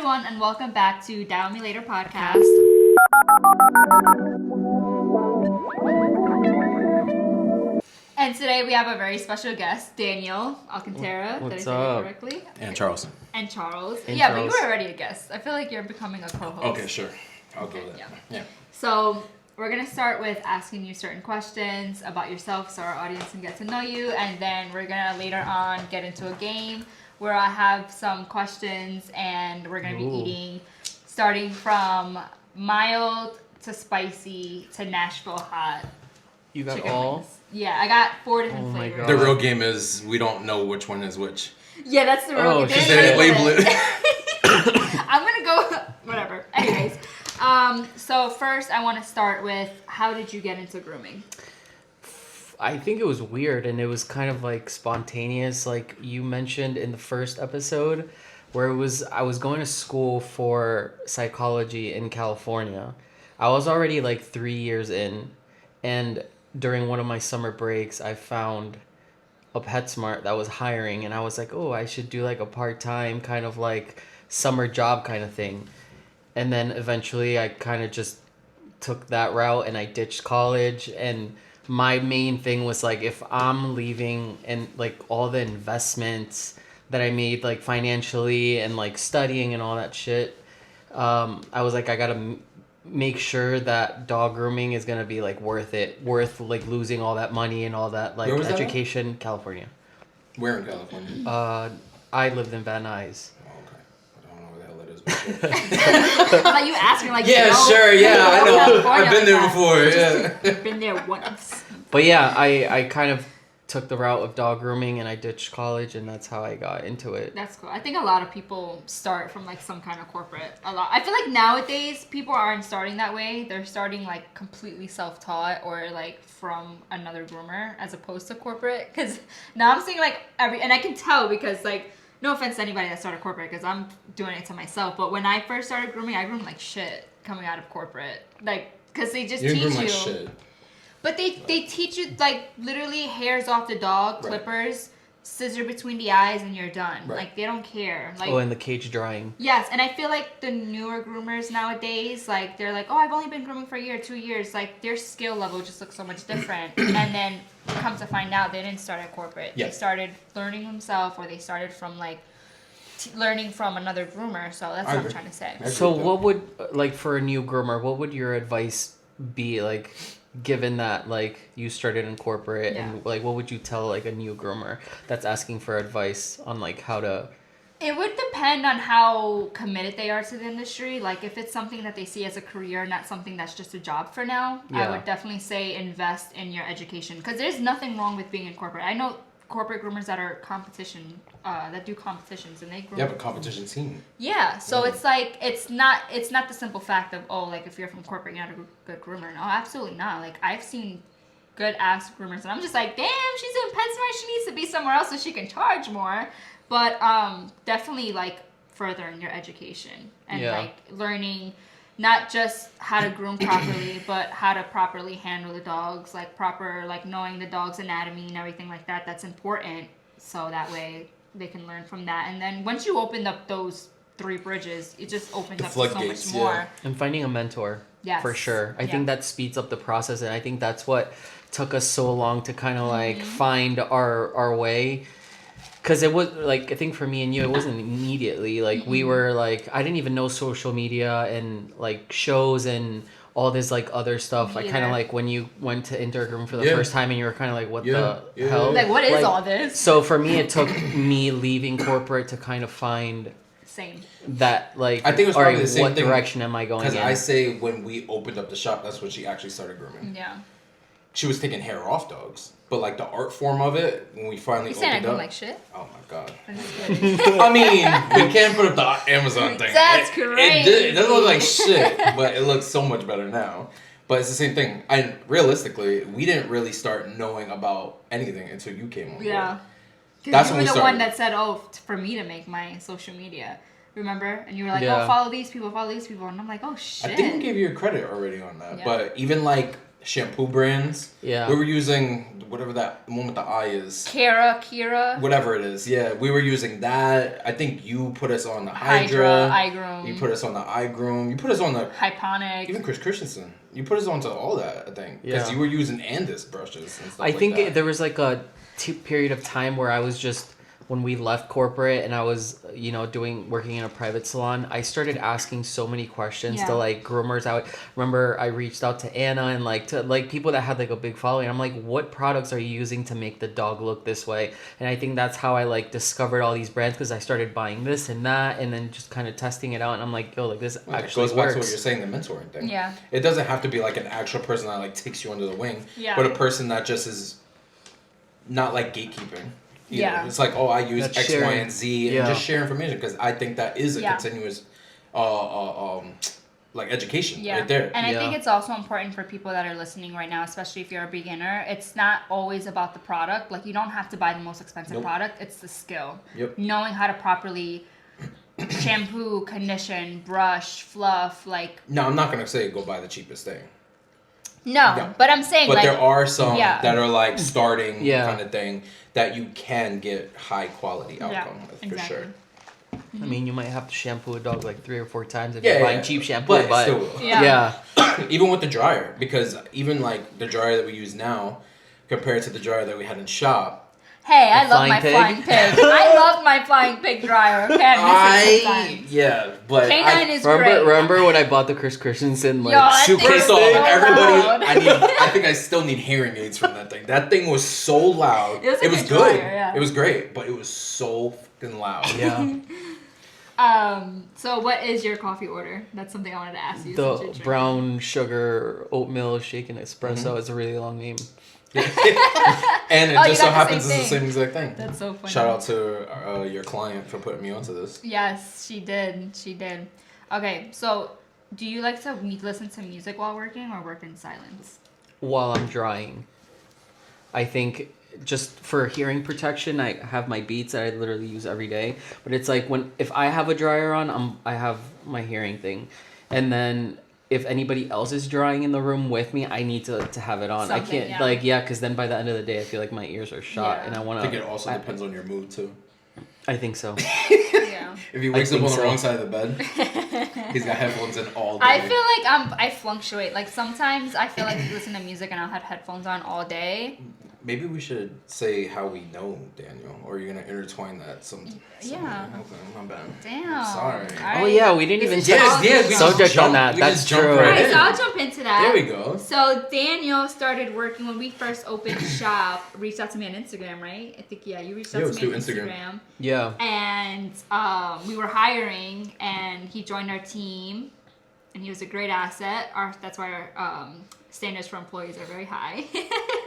everyone, and welcome back to Dial Me Later podcast. And today we have a very special guest, Daniel Alcantara. What's Did I say up? that correctly? And Charles. And Charles. And yeah, Charles. but you were already a guest. I feel like you're becoming a co-host. Okay, sure. I'll go with that. Yeah. So we're going to start with asking you certain questions about yourself so our audience can get to know you. And then we're going to later on get into a game where I have some questions and we're going to be eating starting from mild to spicy to Nashville hot. You got chicken all? wings. Yeah, I got 4 different Oh my flavors. God. The real game is we don't know which one is which. Yeah, that's the real Oh, game. shit. They didn't label it. I'm gonna go whatever. Anyways, so first I want to start with how did you get into grooming? I think it was weird and it was kind of like spontaneous, like you mentioned in the first episode, where I was going to school for psychology in California. I was already like 3 years in, and during one of my summer breaks, I found a PetSmart that was hiring, and I was like, oh, I should do like a part-time kind of like summer job kind of thing. And then eventually I kind of just took that route and I ditched college, and my main thing was like, if I'm leaving and like all the investments that I made like financially and like studying and all that shit, I was like, I gotta make sure that dog grooming is gonna be like worth like losing all that money and all that like Where was that at? education. California. Where in California? I lived in Van Nuys. Oh, okay. I don't know where the hell that is. Like you asked me, like Yeah, you know, sure. Yeah, I know. California I've been there like before. that. Yeah. Been there once. But yeah, I kind of took the route of dog grooming and I ditched college, and that's how I got into it. That's cool. I think a lot of people start from like some kind of corporate. I feel like nowadays people aren't starting that way. They're starting like completely self-taught or like from another groomer as opposed to corporate. Because now I'm seeing like and I can tell because like no offense to anybody that started corporate because I'm doing it to myself. But when I first started grooming, I groomed like shit coming out of corporate. Like because they just You teach groom you. like shit. But they teach you like literally hairs off the dog, Right. clippers, scissor between the eyes, and you're done. Right. Like they don't care. Like And the cage drying. yes, and I feel like the newer groomers nowadays, like they're like, oh, I've only been grooming for a year, 2 years. Like their skill level just looks so much different. And then come to find out, they didn't start at corporate. Yeah. They started learning themselves, or they started from like learning from another groomer. So that's I what I'm agree. trying to say. I agree So with that. what would, like for a new groomer, what would your advice be, like given that like you started in corporate and like what would you tell like a new groomer that's asking for advice on like how to... It would depend on how committed they are to the industry. Like, if it's something that they see as a career, not something that's just a job for now, I Yeah. would definitely say invest in your education. Because there's nothing wrong with being in corporate. I know corporate groomers that are that do competitions, and they groom. You have a competition team. Yeah, so it's like, it's not the simple fact of, oh, like, if you're from corporate, you're not a good groomer. No, absolutely not. Like, I've seen good-ass groomers, and I'm just like, damn, she's doing PetSmart, she needs to be somewhere else so she can charge more. But definitely like furthering your education and like learning not just how to groom properly, but how to properly handle the dogs, like knowing the dog's anatomy and everything like that. That's important, so that way they can learn from that. And then once you open up those 3 bridges, it just opens The up to so much floodgates, more. yeah. And finding a mentor. Yes. For sure. I Yeah. think that speeds up the process, and I think that's what took us so long to kind of like find our way. Because it was like, I think for me and you, it wasn't immediately like we were like, I didn't even know social media and like shows and all this like other stuff. I kind of like when you went to Intergroom for the Yeah. first time and you were kind of like, what Yeah. the Yeah. hell? Like, what is all this? So for me, it took me leaving corporate to kind of find Same. that like, I think it was all probably the same what thing, direction am I going in? Because I say when we opened up the shop, that's when she actually started grooming. Yeah. She was taking hair off dogs. But like the art form of it, when we finally You saying I opened groom up. like shit? Oh my god. I'm just kidding. I mean, we can't put up the Amazon thing. That's It doesn't look like crazy. shit, but it looks so much better now. But it's the same thing. And realistically, we didn't really start knowing about anything until you came on board. Yeah. Because That's you when were we the one started. that said, oh, for me to make my social media. Remember? And you were like, Yeah. oh, follow these people. And I'm like, oh, shit. I think we gave you credit already on that. Yeah. But even like shampoo brands. Yeah. We were using whatever that one with the I is. Kira. Whatever it is. Yeah, we were using that. I think you put us on the Hydra. iGroom. You put us on the iGroom. You put us on the Hyponic. even Chris Christensen. You put us onto all that, I think, because Yeah. you were using Andis brushes and stuff I think like that. there was like a period of time where I was just, when we left corporate and I was, working in a private salon, I started asking so many questions Yeah. to like groomers. I remember I reached out to Anna and like to like people that had like a big following. I'm like, what products are you using to make the dog look this way? And I think that's how I like discovered all these brands, because I started buying this and that and then just kind of testing it out. And I'm like, yo, like this Well, actually it goes back works. to what you're saying, the mentoring thing. Yeah. It doesn't have to be like an actual person that like takes you under the wing, Yeah. but a person that just is not like gatekeeping. either. Yeah. It's like, oh, I use That's X, sharing. Y, and Z, and Yeah. just share information, because I think that is a Yeah. continuous, like education Yeah. right there. And I Yeah. think it's also important for people that are listening right now, especially if you're a beginner. It's not always about the product. Like, you don't have to buy the most expensive Nope. product. It's the skill. Yep. Knowing how to properly shampoo, condition, brush, fluff. Like, No, I'm not gonna say go buy the cheapest thing, no. Yeah. But I'm saying, but like, there are some yeah. that are like starting Yeah. kind of thing that you can get high quality outcome with exactly. for sure. I mean, you might have to shampoo a dog like 3 or 4 times if Yeah, you're buying yeah. cheap shampoo, But but still will. Yeah. Even with the dryer, because even like the dryer that we use now compared to the dryer that we had in shop, Hey, I The love flying my pig? flying pig. I love my flying pig dryer. Okay, I miss it sometimes. yeah, but Canine is remember great. remember when I bought the Chris Christensen like Yo, that super thing first is off, so everybody, loud. I think I still need hearing aids from that thing. That thing was so loud. It was a was good good. dryer, yeah. It was great, but it was so fucking loud. Yeah. So what is your coffee order? That's something I wanted to ask you. since you're The drinking. brown sugar oatmeal shaken espresso is a really long name. And it Oh, you just so got the happens same it's the thing. same exact thing. That's so funny. Shout out to your client for putting me onto this. Yes, she did. She did. Okay, so do you like to listen to music while working or work in silence? While I'm drying, I think just for hearing protection, I have my Beats that I literally use every day. But it's like if I have a dryer on, I have my hearing thing, and then if anybody else is drying in the room with me, I need to have it on. I Something, can't yeah. because then by the end of the day, I feel like my ears are shot, Yeah. and I want I to. think it also depends on your mood too. I think so. Yeah. If he wakes up think on the so. wrong side of the bed, he's got headphones in all day. I feel like I fluctuate. Like sometimes I feel like I listen to music and I'll have headphones on all day. Maybe we should say how we know Daniel, or you're gonna intertwine that some. Yeah. Okay, my bad. Damn. Sorry. All Oh yeah, we didn't This even is touch all- Yeah, we subject just on jump- that. we That's just jump true. right Alright, in. so I'll jump into that. There we go. So Daniel started working when we first opened shop. Reached out to me on Instagram, right? I think you reached out Yeah, it to was me on through Instagram. Instagram. Yeah. And we were hiring, and he joined our team, and he was a great asset. That's why our standards for employees are very high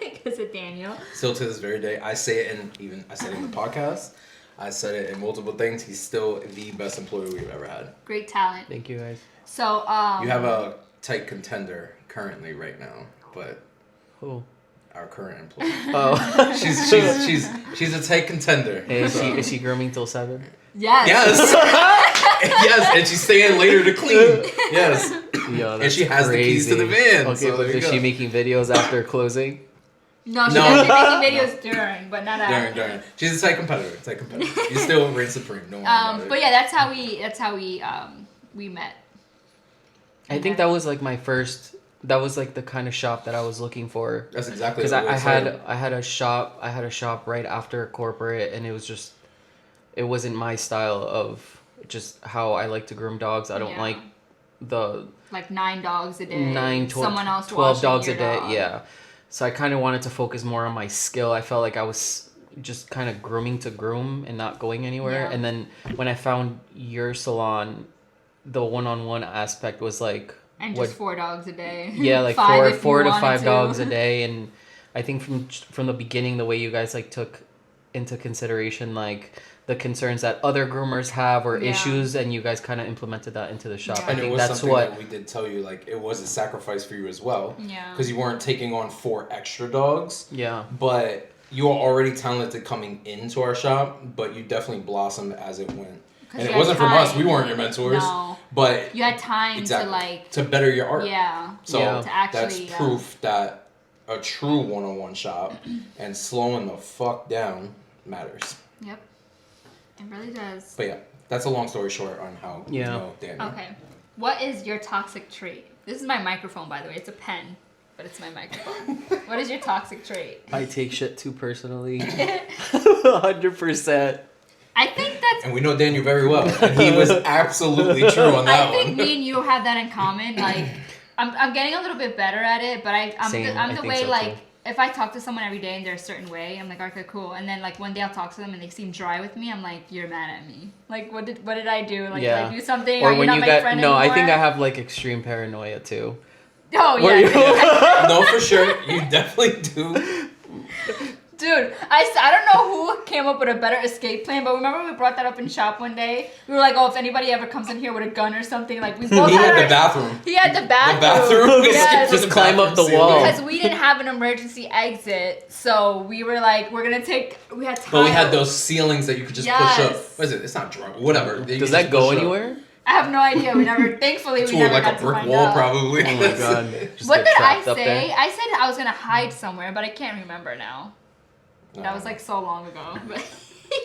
because of Daniel. Still to this very day, I say it, and even I said it in the podcast. I said it in multiple things. He's still the best employee we've ever had. Great talent. Thank you guys. So You have a tight contender currently right now, but Who? our current employee. Oh. she's a tight contender. Hey, so- is she grooming till 7? yes. Yes. Yes, and she's staying later to clean. Yes. Yo, And she has the keys to the crazy. van, Okay, so but there you is she go. making videos after closing? No, she No. doesn't making videos during, but not after. During. She's a tight competitor. You still reign supreme. Don't worry about it. But yeah, that's how we met. I think that was like my first. That was like the kind of shop that I was looking for. That's exactly Because what I we said. had a shop right after corporate, and it wasn't my style of just how I like to groom dogs. I don't Yeah. like the Like 9 dogs a day. 9, 12, Someone else 12 watching dogs your a day. dog. Yeah. So I kind of wanted to focus more on my skill. I felt like I was just kind of grooming to groom and not going anywhere. Yeah. And then when I found your salon, the one-on-one aspect was like And what just 4 dogs a day. yeah, like 5 if four you to wanted 5 to. dogs a day. And I think from the beginning, the way you guys like took into consideration like the concerns that other groomers have or Yeah. issues, and you guys kind of implemented that into the shop. Yeah. I And it think was that's something what that we did tell you, like, it was a sacrifice for you as well. Yeah. Because you weren't taking on 4 extra dogs, yeah. but you were already talented coming into our shop, but you definitely blossomed as it went. And you it had wasn't from us. time. We weren't your mentors. No. But You had time exactly, to like, to better your art. yeah. So Yeah. To actually, that's proof that a true one-on-one shop and slowing the fuck down matters. Yep. It really does. But yeah, that's a long story short on how you Yeah. know Daniel. Okay. What is your toxic trait? This is my microphone, by the way. It's a pen, but it's my microphone. What is your toxic trait? I take shit too personally. 100%. I think that's. And we know Daniel very well, and he was absolutely true on that I think one. me and you have that in common. Like, I'm getting a little bit better at it, but I'm Same, the I way think so, like too. if I talk to someone every day and they're a certain way, I'm like, okay, cool. And then like one day I'll talk to them and they seem dry with me. I'm like, you're mad at me. Like, what did I do? Like, Yeah. did I do something? Or Are you when not you my get friend no, I think I anymore? have like extreme paranoia too. Oh Were yeah. you- No, for sure, you definitely do. Dude, I don't know who came up with a better escape plan, but remember we brought that up in shop one day? We were like, oh, if anybody ever comes in here with a gun or something, like we both He had our- the bathroom. He had the The bathroom. bathroom. We Yes. skipped to Just climb up the bathroom wall. ceiling. Because we didn't have an emergency exit, so we were like, we had time. But we had those ceilings that you could just push up. Yes. What is it? It's not drum. Whatever. You Does could that just go push up. anywhere? I have no idea. We never, thankfully, we To never like got a to brick find wall, out. probably. Oh my god. Just What get did I trapped up say? there. I said I was gonna hide somewhere, but I can't remember now. That was like so long ago. But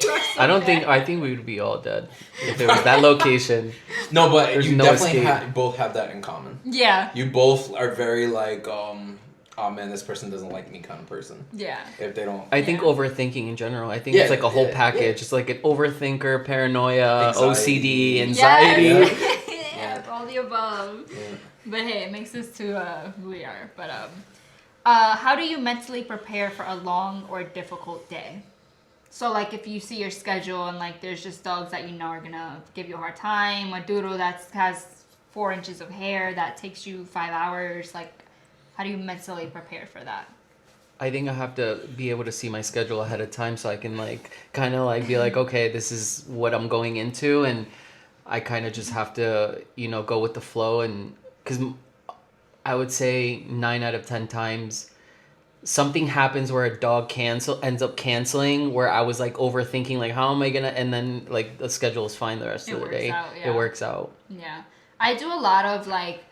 you are so I don't bad. think. I think we would be all dead if it was that location. No, but There's you no definitely escape. both have that in common. Yeah. You both are very like, oh man, this person doesn't like me kind of person. Yeah. If they don't. I think Yeah. overthinking in general. I think Yeah, it's like a whole yeah, package. yeah. It's like an overthinker, paranoia, Anxiety. OCD, anxiety. Yes. Yeah. Yeah, all the above. Yeah. But hey, it makes us to who we are. But how do you mentally prepare for a long or difficult day? So like if you see your schedule and like there's just dogs that you know are gonna give you a hard time, a doodle that has 4 inches of hair that takes you 5 hours, like how do you mentally prepare for that? I think I have to be able to see my schedule ahead of time so I can like kind of like be like, okay, this is what I'm going into, and I kind of just have to, go with the flow. And because I would say 9 out of 10 times something happens where a dog ends up canceling, where I was like overthinking, like how am I gonna, and then like the schedule is fine the rest It of the works day. out, yeah. It works out. Yeah. I do a lot of like,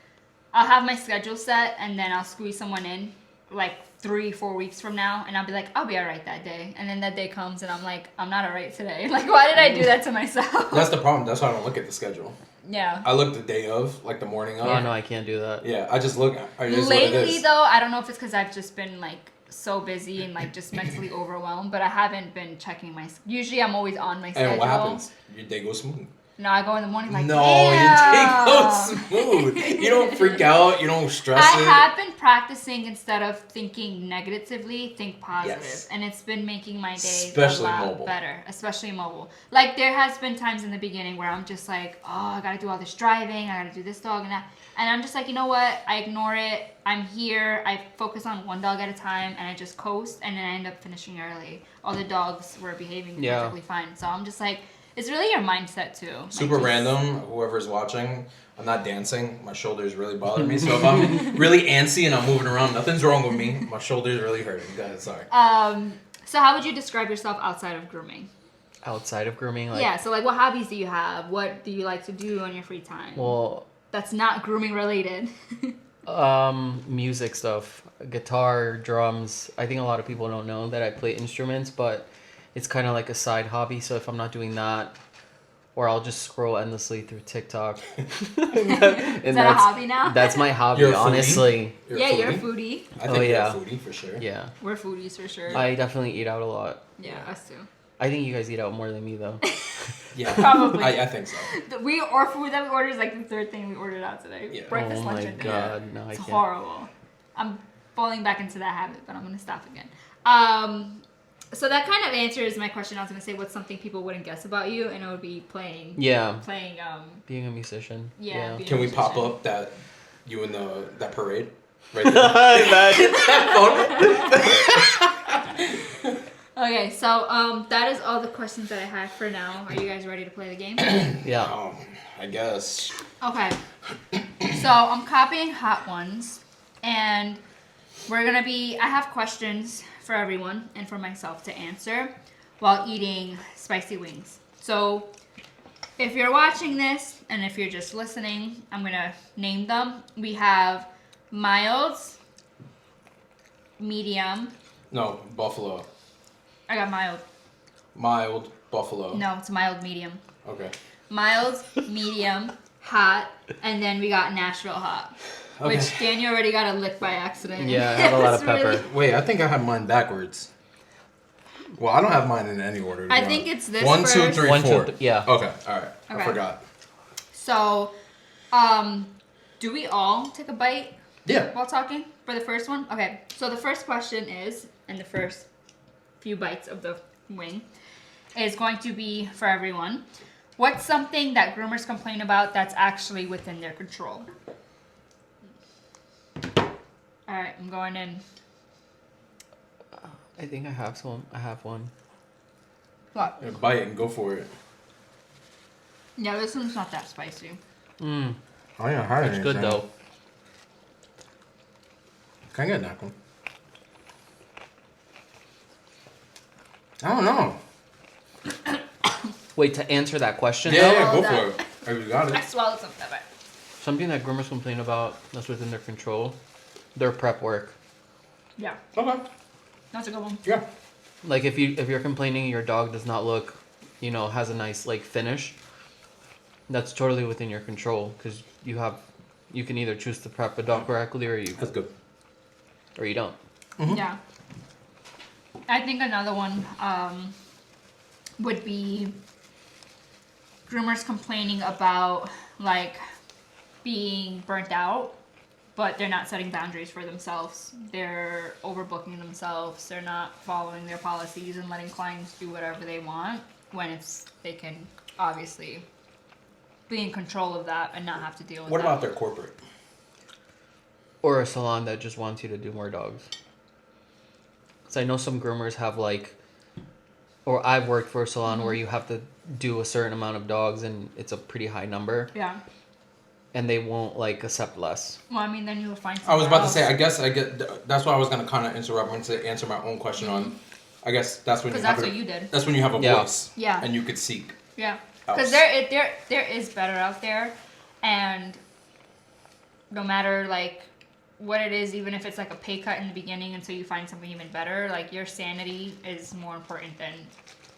I'll have my schedule set and then I'll squeeze someone in like 3-4 weeks from now and I'll be like, I'll be alright that day. And then that day comes and I'm like, I'm not alright today. Like, why did I do that to myself? That's the problem. That's why I don't look at the schedule. Yeah. I look the day of, like the morning of. Oh no, I can't do that. Yeah, I just look. It is what it Lately is. though, I don't know if it's because I've just been like so busy and like just mentally overwhelmed, but I haven't been checking usually I'm always on my schedule. And what happens? Your day goes smooth. No, I go in the morning like, No, damn. your day goes smooth. You don't freak out. You don't stress I it. have been practicing instead of thinking negatively, think positive. Yes. And it's been making my days Especially a lot mobile. better, especially mobile. Like there has been times in the beginning where I'm just like, oh, I gotta do all this driving, I gotta do this dog and that. And I'm just like, you know what? I ignore it. I'm here. I focus on one dog at a time and I just coast and then I end up finishing early. All the dogs were behaving Yeah. perfectly fine. So I'm just like, it's really your mindset too. Like, Super just- random. Whoever's watching, I'm not dancing. My shoulders really bother me. So if I'm really antsy and I'm moving around, nothing's wrong with me. My shoulders really hurting. Go ahead, sorry. So how would you describe yourself outside of grooming? Outside of grooming, like, Yeah, so like what hobbies do you have? What do you like to do on your free time? well, That's not grooming related. music stuff, guitar, drums. I think a lot of people don't know that I play instruments, but it's kind of like a side hobby. So if I'm not doing that, or I'll just scroll endlessly through TikTok. and Is that a hobby now? That's my hobby, You're a foodie? honestly. Yeah, you're a foodie. I think Oh, you're yeah. a foodie for sure. Yeah, We're foodies for sure. I definitely eat out a lot. Yeah, us too. I think you guys eat out more than me though. Yeah, Probably. I think so. Our food that we ordered is like the third thing we ordered out today. Yeah. Breakfast, Oh lunch, my and dinner. god, no, I It's can't. horrible. I'm falling back into that habit, but I'm gonna stop again. So that kind of answers my question. I was gonna say what's something people wouldn't guess about you, and it would be playing. Yeah, Playing. being a musician. Yeah, being- Can we pop musician. up you in that parade? Right there. Okay, so that is all the questions that I have for now. Are you guys ready to play the game? Yeah. I guess. Okay. So I'm copying Hot Ones, and I have questions for everyone and for myself to answer while eating spicy wings. So if you're watching this and if you're just listening, I'm gonna name them. We have mild, medium. No, buffalo. I got mild. Mild buffalo. No, it's mild, medium. Okay. Mild, medium, hot, and then we got Nashville hot. Okay. Which Daniel already got a lick by accident. Yeah, I had a lot of It's really- pepper. Wait, I think I have mine backwards. Well, I don't have mine in any order. to I be think honest. it's this 1, 2, first. 3, One, two, 4. yeah. Okay. All right. I Okay. forgot. So, do we all take a bite Yeah. while talking for the first one? Okay, so the first question is, and the first few bites of the wing, is going to be for everyone. What's something that groomers complain about that's actually within their control? Alright, I'm going in. I think I have some. I have one. What? Yeah, bite and go for it. Yeah, this one's not that spicy. Mm, I ain't hard it's good though. Can I get that one? I don't know. Wait, to answer that question, Yeah, though, yeah, go that. for it. Oh, you got I it. swallowed some of it. something that groomers complain about that's within their control, their prep work. Yeah, Okay. that's a good one. Yeah. Like if you're complaining your dog does not look, has a nice like finish, that's totally within your control because you can either choose to prep a dog correctly That's good. or you don't. Mhm. Yeah. I think another one would be groomers complaining about like being burnt out, but they're not setting boundaries for themselves. They're overbooking themselves. They're not following their policies and letting clients do whatever they want when they can obviously be in control of that and not have to deal with What that. about their corporate? Or a salon that just wants you to do more dogs. So I know some groomers have or I've worked for a salon where you have to do a certain amount of dogs and it's a pretty high number Yeah. and they won't accept less. Well, I mean, then you'll find. I was somewhere about to say, else. I guess I get. That's why I was gonna kind of interrupt and to answer my own question on. I guess that's when you Because have that's a, what you did. That's when you have a Yeah. voice. Yeah. And you could seek. Yeah, else. because there is better out there, and no matter what it is, even if it's a pay cut in the beginning until you find something even better, your sanity is more important than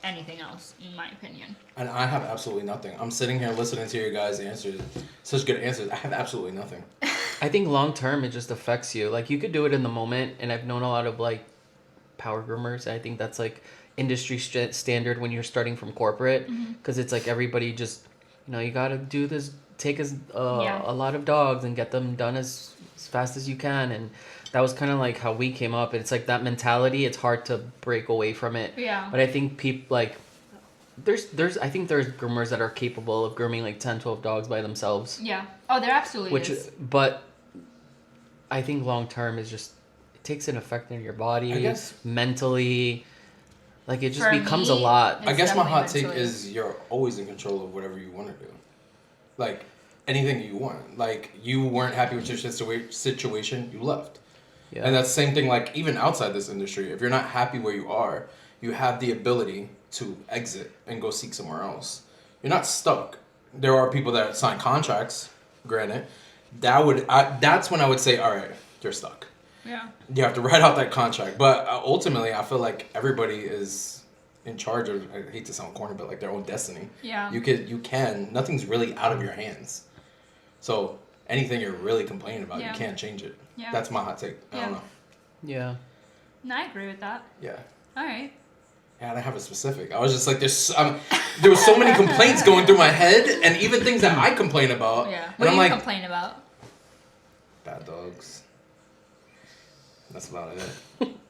anything else, in my opinion. And I have absolutely nothing. I'm sitting here listening to your guys' answers. Such good answers. I have absolutely nothing. I think long term it just affects you. You could do it in the moment, and I've known a lot of power groomers. I think that's industry standard when you're starting from corporate because it's everybody just you got to do this, take a lot of dogs and get them done as fast as you can, and that was kind of how we came up. It's that mentality. It's hard to break away from it. Yeah. But I think people there's I think there's groomers that are capable of grooming 10, 12 dogs by themselves. Yeah. Oh, there absolutely is. But I think long term is just it takes an effect on your body, I guess. mentally. It just For becomes a me, lot. I It's guess my definitely hot take mentally. is you're always in control of whatever you want to do. Anything you want. You weren't happy with your situation, you left. Yeah. And that's the same thing, even outside this industry. If you're not happy where you are, you have the ability to exit and go seek somewhere else. You're not stuck. There are people that sign contracts, granted. That's when I would say, all right, you're stuck. Yeah. You have to write out that contract. But ultimately, I feel like everybody is in charge of, I hate to sound corny, but their own destiny. Yeah. You can, nothing's really out of your hands. So anything you're really complaining about, Yeah. you can't change it. Yeah. That's my hot take. I Yeah. don't know. Yeah. No, I agree with that. Yeah. All right. Yeah, I didn't have a specific. I was just there was so many complaints going through my head, and even things that I complain about. Yeah. And What do I'm you complain about? bad dogs. That's about it.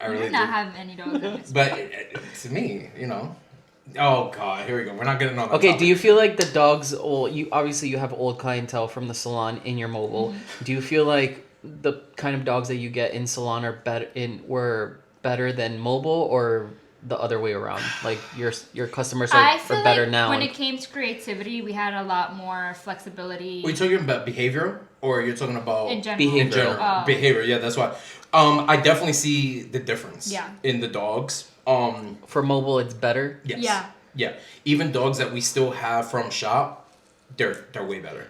I You really did not do. have any dogs in this. But to me, Oh God, here we go. We're not getting on that Okay, topic. do you feel like the dogs you obviously you have old clientele from the salon in your mobile. Do you feel like the kind of dogs that you get in salon were better than mobile or the other way around? Your customers I are feel better like now. when it came to creativity, we had a lot more flexibility Are you talking about behavior, or you're talking about in general. Behavior. in general? Oh. Behavior, yeah, that's why. I definitely see the difference. Yeah. In the dogs. For mobile it's better. Yes. Yeah. Yeah. Even dogs that we still have from shop, they're way better.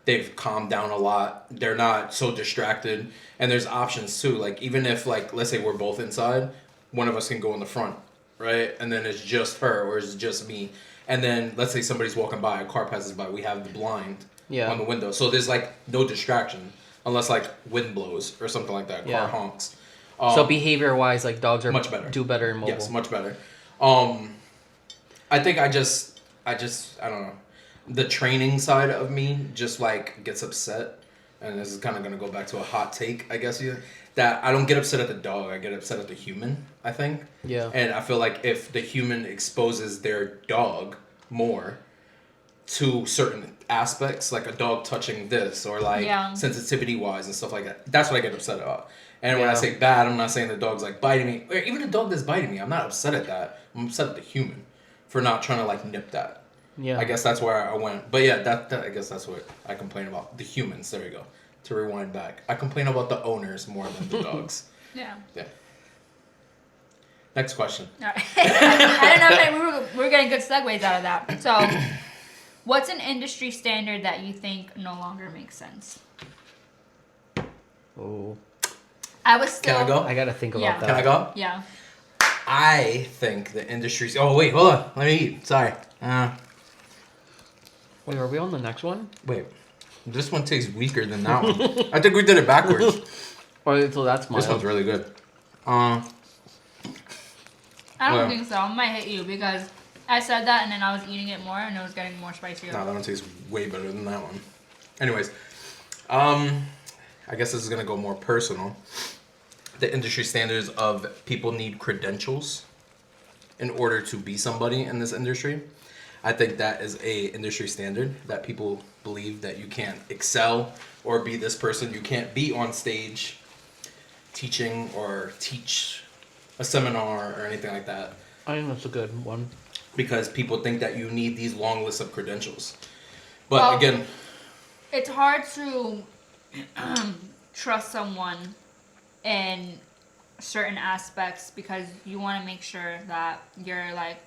They've calmed down a lot. They're not so distracted, and there's options too. Like even if like let's say we're both inside, one of us can go in the front, right? And then it's just her or it's just me. And then let's say somebody's walking by, a car passes by, we have the blind on the window. So there's like no distraction unless like wind blows or something like that. Car honks. So behavior wise, like dogs are much better. Do better in mobile. Yes, much better. I think I don't know. The training side of me just like gets upset, and this is kind of gonna go back to a hot take, I guess. That I don't get upset at the dog, I get upset at the human. I think. Yeah. And I feel like if the human exposes their dog more to certain aspects, like a dog touching this or like sensitivity wise and stuff like that, that's what I get upset about. And when I say bad, I'm not saying the dog's like biting me, or even a dog that's biting me. I'm not upset at that. I'm upset at the human for not trying to like nip that. Yeah. I guess that's where I went. But yeah, that I guess that's what I complain about. The humans. There you go. To rewind back, I complain about the owners more than the dogs. Yeah. Yeah. Next question. All right. I don't know if we're getting good segues out of that. So, what's an industry standard that you think no longer makes sense? Oh. I was still. Can I go? I gotta think about that. Can I go? Yeah. I think the industry's. Oh wait, hold on. Let me eat. Sorry. Wait, are we on the next one? Wait. This one tastes weaker than that one. I think we did it backwards. So that's mine. This one's really good. I don't think so. I might hit you because I said that and then I was eating it more and it was getting more spicier. No, that one tastes way better than that one. Anyways, I guess this is gonna go more personal. The industry standards of people need credentials in order to be somebody in this industry. I think that is a industry standard that people believe that you can't excel or be this person. You can't be on stage teaching or teach a seminar or anything like that. I think that's a good one. Because people think that you need these long lists of credentials. But again, it's hard to trust someone in certain aspects because you want to make sure that you're like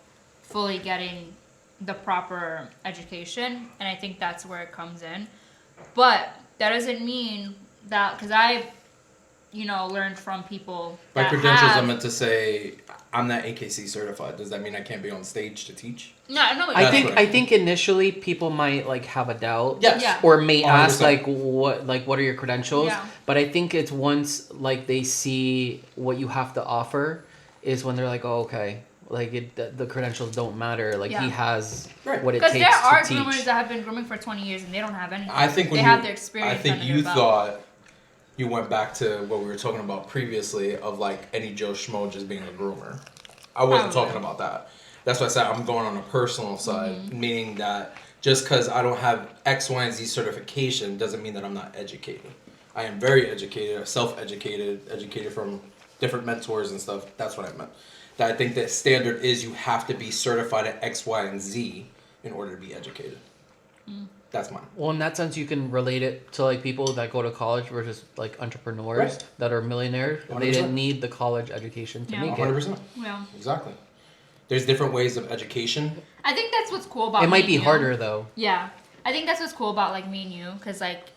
fully getting the proper education, and I think that's where it comes in. But that doesn't mean that, because I learned from people by that credentials have, I meant to say I'm not AKC certified. Does that mean I can't be on stage to teach? no, I know what I you're think saying. I think initially people might like have a doubt. Yes. Yeah. Or may 100%. ask what are your credentials? Yeah. But I think it's once like they see what you have to offer is when they're like, oh, okay, like the credentials don't matter. Like he has what it takes Because there are to teach. groomers that have been grooming for 20 years and they don't have anything. I think when they have their experience. I think under you their belt. thought you went back to what we were talking about previously of like any Joe Schmo just being a groomer. I wasn't talking about that. That's why I said I'm going on a personal side, meaning that just because I don't have X, Y, and Z certification doesn't mean that I'm not educated. I am very educated, self-educated, educated from different mentors and stuff. That's what I meant. That I think that standard is you have to be certified at X, Y, and Z in order to be educated. That's mine. Well, in that sense, you can relate it to like people that go to college versus like entrepreneurs that are millionaires. 100%. They didn't need the college education to make it. 100%. Yeah. Exactly. There's different ways of education. I think that's what's cool about It might me be and you. harder though. Yeah. I think that's what's cool about like me and you, because like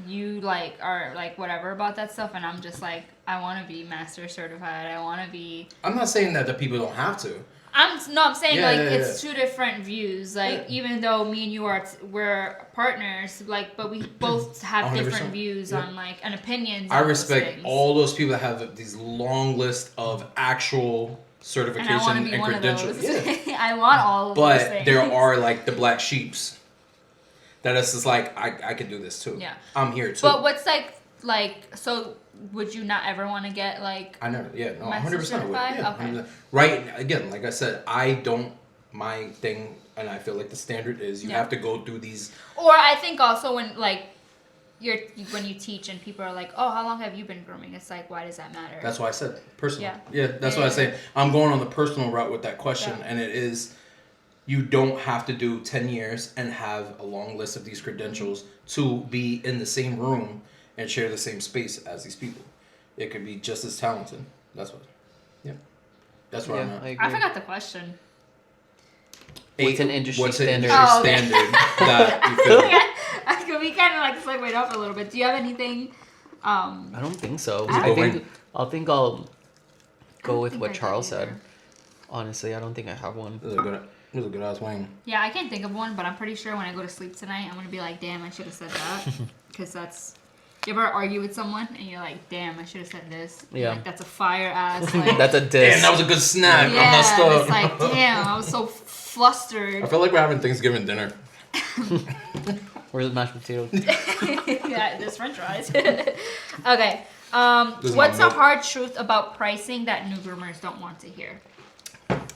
you like are like whatever about that stuff, and I'm just like I want to be master certified. I want to be. I'm not saying that the people don't have to. I'm saying Yeah, like yeah, it's two different views. Like even though me and you we're partners, like but we both have 100%. different views on like and opinions. I on those respect things. all those people that have these long list of actual certification And I want to be and one of credentials. those. Yeah. I want all of those But things. there are like the black sheeps that it's just like I could do this too. Yeah. I'm here too. But what's like so would you not ever want to get like I never, yeah, no, Master 100% would. certified? Yeah, Okay. 100%. Right, again, like I said, I don't, my thing, and I feel like the standard is you Yeah. have to go through these. Or I think also when like when you teach and people are like, oh, how long have you been grooming? It's like, why does that matter? That's why I said personal. Yeah. Yeah, that's why I say I'm going on the personal route with that question, and it is you don't have to do 10 years and have a long list of these credentials to be in the same room and share the same space as these people. It could be just as talented. That's what. Yeah. That's where I'm at. I agree. I forgot the question. What's an industry What's an standard? industry Oh, okay. standard that you feel? Yeah, we kind of like segued off a little bit. Do you have anything? I don't think so. I don't I think I'll go with think what I do Charles said. either. Honestly, I don't think I have one. This is a good ass wing. Yeah, I can't think of one, but I'm pretty sure when I go to sleep tonight, I'm gonna be like, damn, I should have said that, because that's. You ever argue with someone and you're like, damn, I should have said this? And Yeah. like, that's a fire ass. Like, That's a diss. Damn, that was a good snap. I messed yeah, up. it's like, damn, I was so flustered. I feel like we're having Thanksgiving dinner. Where's the mashed potatoes? Yeah, there's French fries. Okay. This is What's my a milk. hard truth about pricing that new groomers don't want to hear?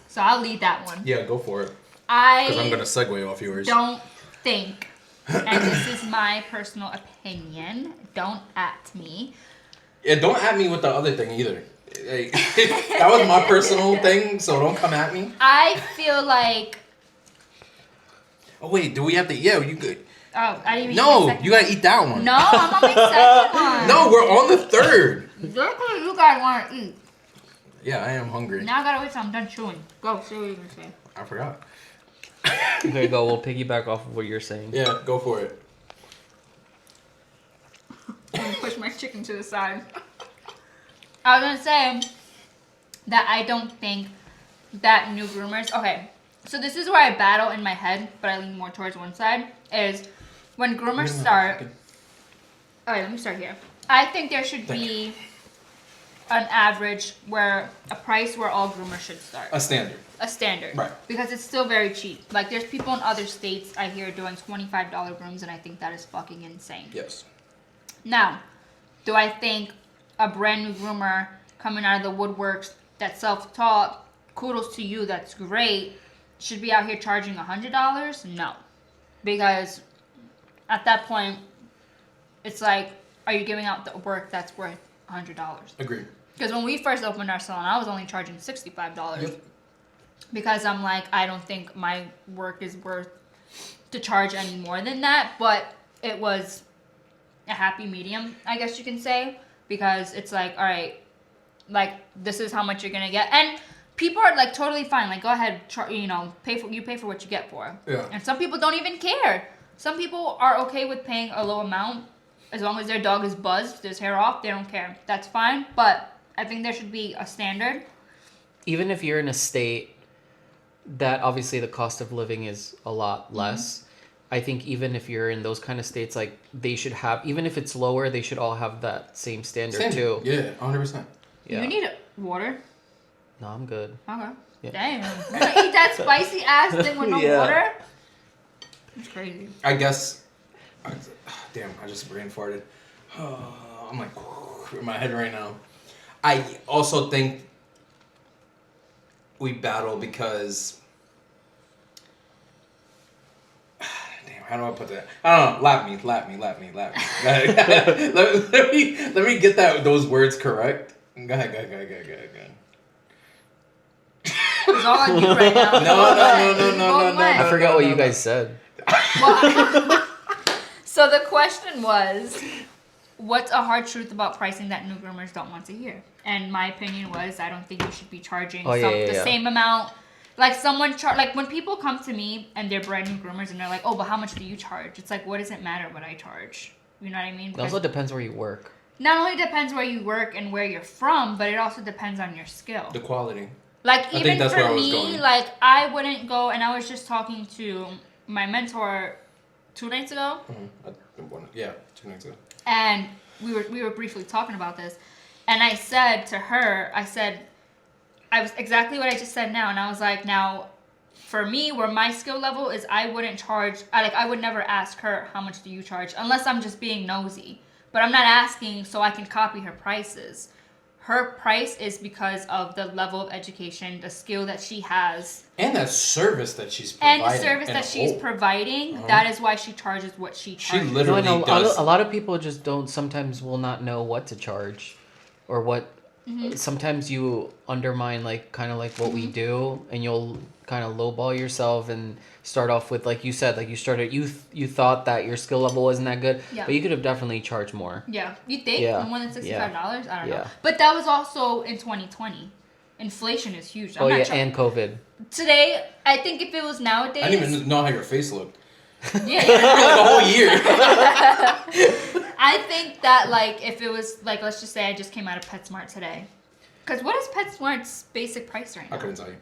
So I'll lead that one. Yeah, go for it. Because I'm I gonna segue off yours. don't think, and this is my personal opinion, don't at me. Yeah, don't at me with the other thing either. Hey, that was my personal thing, so don't come at me. I feel like, Oh wait, do we have to? Yeah, you good? oh, I didn't even No, eat my second you gotta eat that one. No, I'm on my second one. No, we're on the third. Look what you guys want to eat. Yeah, I am hungry. Now I gotta wait till I'm done chewing. Go, see what you're gonna say. I forgot. There you go. We'll piggyback off of what you're saying. Yeah, go for it. I'm gonna push my chicken to the side. I was gonna say that I don't think that new groomers. Okay, so this is where I battle in my head, but I lean more towards one side. Is when groomers start. All right, let me start here. I think there should be an average where a price where all groomers should start. A standard. A standard. Right. Because it's still very cheap. Like there's people in other states I hear doing $25 grooms, and I think that is fucking insane. Yes. Now, do I think a brand new groomer coming out of the woodworks that's self-taught, kudos to you, that's great, should be out here charging $100? No. Because at that point, it's like, are you giving out the work that's worth $100? Agreed. Because when we first opened our salon, I was only charging $65. Yep. Because I'm like, I don't think my work is worth to charge any more than that. But it was a happy medium, I guess you can say, because it's like, all right, like this is how much you're gonna get, and people are like totally fine. Like, go ahead, pay for what you get for. Yeah. And some people don't even care. Some people are okay with paying a low amount as long as their dog is buzzed, there's hair off, they don't care. That's fine. But I think there should be a standard. Even if you're in a state that obviously the cost of living is a lot less. I think even if you're in those kind of states, like they should have, even if it's lower, they should all have that same standard too. Yeah, 100%. Yeah. You need water. No, I'm good. Okay. Yeah. Damn. You gonna eat that spicy ass thing with no Yeah. water? It's crazy. I guess. Damn, I just brain farted. I'm like in my head right now. I also think we battle because. Damn, how do I put that? I don't know. Lap me. let me get those words correct. Go ahead. It's all on you right now. No. I forgot what you guys said. Well, so the question was, what's a hard truth about pricing that new groomers don't want to hear? And my opinion was, I don't think you should be charging the same amount. Like someone like when people come to me and they're brand new groomers and they're like, oh, but how much do you charge? It's like, what does it matter what I charge? You know what I mean? It also depends where you work. Not only depends where you work and where you're from, but it also depends on your skill. The quality. Like, I even think that's for where I was me, going. like, I wouldn't go, and I was just talking to my mentor 2 nights ago, Yeah, 2 nights ago. and we were briefly talking about this, and I said to her, I was exactly what I just said now, and I was like, now, for me, where my skill level is, I wouldn't charge, I would never ask her, how much do you charge, unless I'm just being nosy, but I'm not asking so I can copy her prices. Her price is because of the level of education, the skill that she has. And that service that she's providing. And the service that she's providing, that is why she charges what she charges. She literally does. A lot of people just will not know what to charge or what. Sometimes you undermine kind of what we do, and you'll kind of lowball yourself and start off with, like you said, you thought that your skill level wasn't that good, but you could have definitely charged more. Yeah, you think? Yeah. More than $65? I don't know. Yeah. But that was also in 2020. Inflation is huge. Oh, yeah, and COVID. Today, I think if it was nowadays... I didn't even know how your face looked. Yeah. For like a whole year. I think that, like, if it was, like, let's just say I just came out of PetSmart today. Because what is PetSmart's basic price right now? I couldn't tell you.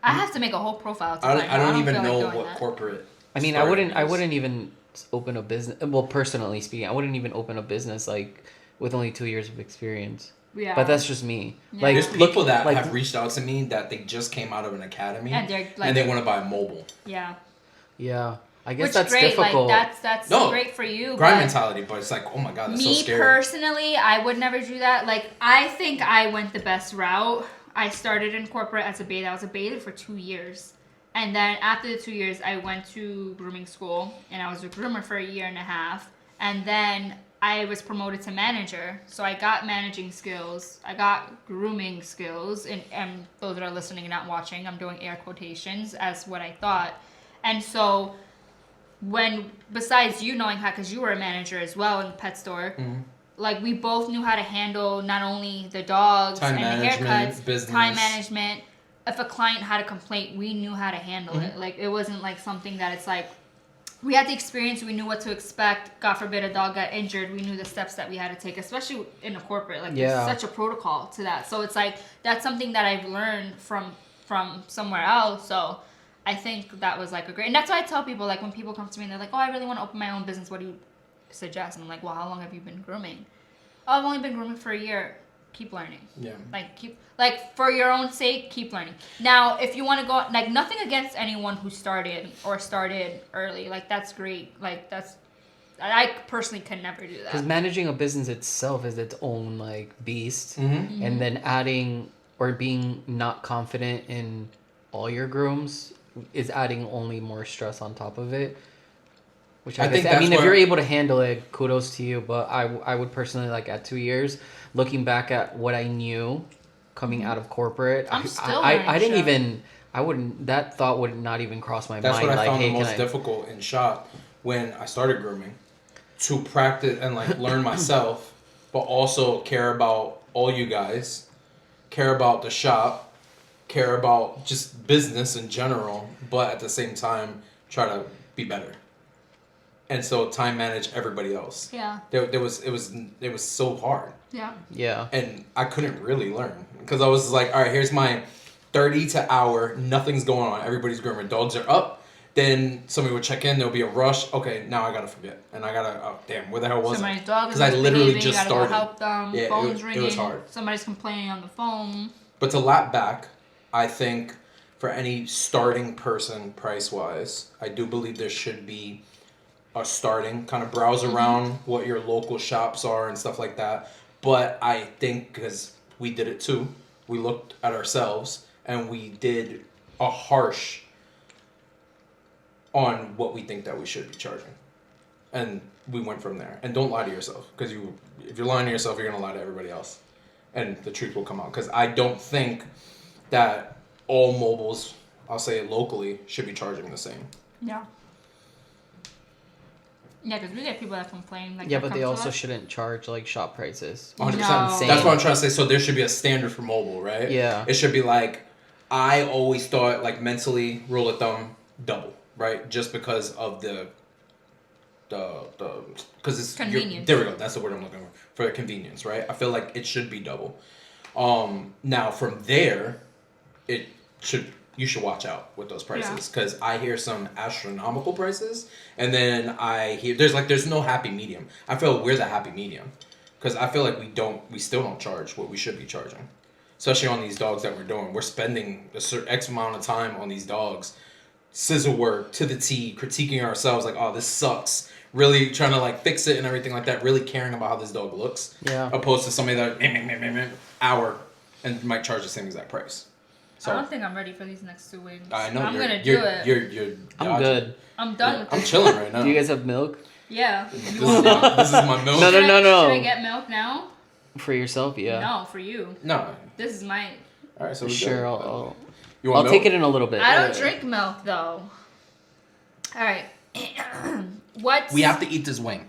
I have to make a whole profile to I don't even feel know like doing what that. corporate. I mean, starting I is. wouldn't even open a business. Well, personally speaking, I wouldn't even open a business like with only 2 years of experience. Yeah. But that's just me. Yeah. Like, There's people that like- have reached out to me that they just came out of an academy And they're, like... and they want to buy a mobile. Yeah. Yeah, I guess Which that's great, difficult. like, that's No, great for you, Grind but... mentality, but it's like, oh my god, that's so Me scary. personally, I would never do that. Like, I think I went the best route. I started in corporate as a beta. I was a beta for 2 years. And then after the 2 years, I went to grooming school. And I was a groomer for 1.5 years. And then I was promoted to manager. So I got managing skills. I got grooming skills. And those that are listening and not watching, I'm doing air quotations as what I thought. And so... when besides you knowing how, because you were a manager as well in the pet store, like we both knew how to handle not only the dogs Time and the management, haircuts, business. time management. If a client had a complaint, we knew how to handle it. Like it wasn't like something that it's like we had the experience, we knew what to expect. God forbid a dog got injured, we knew the steps that we had to take, especially in a corporate. Like Yeah. there's such a protocol to that. So it's like that's something that I've learned from somewhere else. So I think that was like a great, and that's why I tell people, like when people come to me and they're like, oh, I really want to open my own business, what do you suggest? And I'm like, well, how long have you been grooming? Oh, I've only been grooming for 1 year. Keep learning. Yeah. Like for your own sake, keep learning. Now, if you want to go, like nothing against anyone who started early, like that's great. Like I personally could never do Because that. managing a business itself is its own like beast, Mm-hmm. and then adding or being not confident in all your grooms is adding only more stress on top of it. Which I think I mean, that's if you're where- able to handle it, kudos to you. But I would personally like at 2 years, looking back at what I knew coming out of corporate, I'm still I learning didn't shit. even. I wouldn't. That thought would not even cross my That's mind. what I like, found hey, the can most I? difficult in shop when I started grooming, to practice and like learn myself, but also care about all you guys, care about the shop, care about just business in general, but at the same time try to be better. And so time manage everybody else. Yeah. It was so hard, Yeah. Yeah. and I couldn't really learn because I was like, all right, here's my 30 to hour, nothing's going on, everybody's grooming, dogs are up. Then somebody would check in, there'll be a rush. Okay, now I gotta forget, and I gotta, oh damn, where the hell was Somebody's I? dog is 'Cause I literally misbehaving, just you gotta started. go help them. Yeah, Phone's it ringing. was hard. Somebody's complaining on the phone. But to lap back, I think for any starting person, price wise, I do believe there should be a starting kind of browse around what your local shops are and stuff like that. But I think because we did it too, we looked at ourselves and we did a harsh on what we think that we should be charging, and we went from there. And don't lie to yourself, because if you're lying to yourself, you're gonna lie to everybody else, and the truth will come out. Because I don't think that all mobiles, I'll say it locally, should be charging the same. Yeah. Yeah, because we get people that complain. Like Yeah, that but come they to also us. shouldn't charge like shop prices. 100%. No. That's what I'm trying to say. So there should be a standard for mobile, right? Yeah. It should be like, I always thought, like mentally, rule of thumb, double, right? Just because of the because it's Convenience. There we go. That's the word I'm looking for the convenience, right? I feel like it should be double. Now from there, you should watch out with those prices, because I hear some astronomical prices, and then I hear there's no happy medium. I feel we're the happy medium, because I feel like we still don't charge what we should be charging, especially on these dogs that we're doing. We're spending a certain X amount of time on these dogs, scissor work to the T, critiquing ourselves like, oh, this sucks. Really trying to like fix it and everything like that. Really caring about how this dog looks. Yeah. Opposed to somebody that hour and might charge the same exact price. So I don't think I'm ready for these next 2 weeks. I know I'm you're, gonna you're, do it. You're I'm dodging. good. I'm done with I'm this. chilling right now. Do you guys have milk Yeah. this, You want milk? this is my milk. No, no, Should I- no. Should I get milk now? for yourself? Yeah. No, for you. No. This is my. All right, so we Sure. good. I'll You want milk? take it in a little bit. I don't drink milk though. All right. What? We have to eat this wing.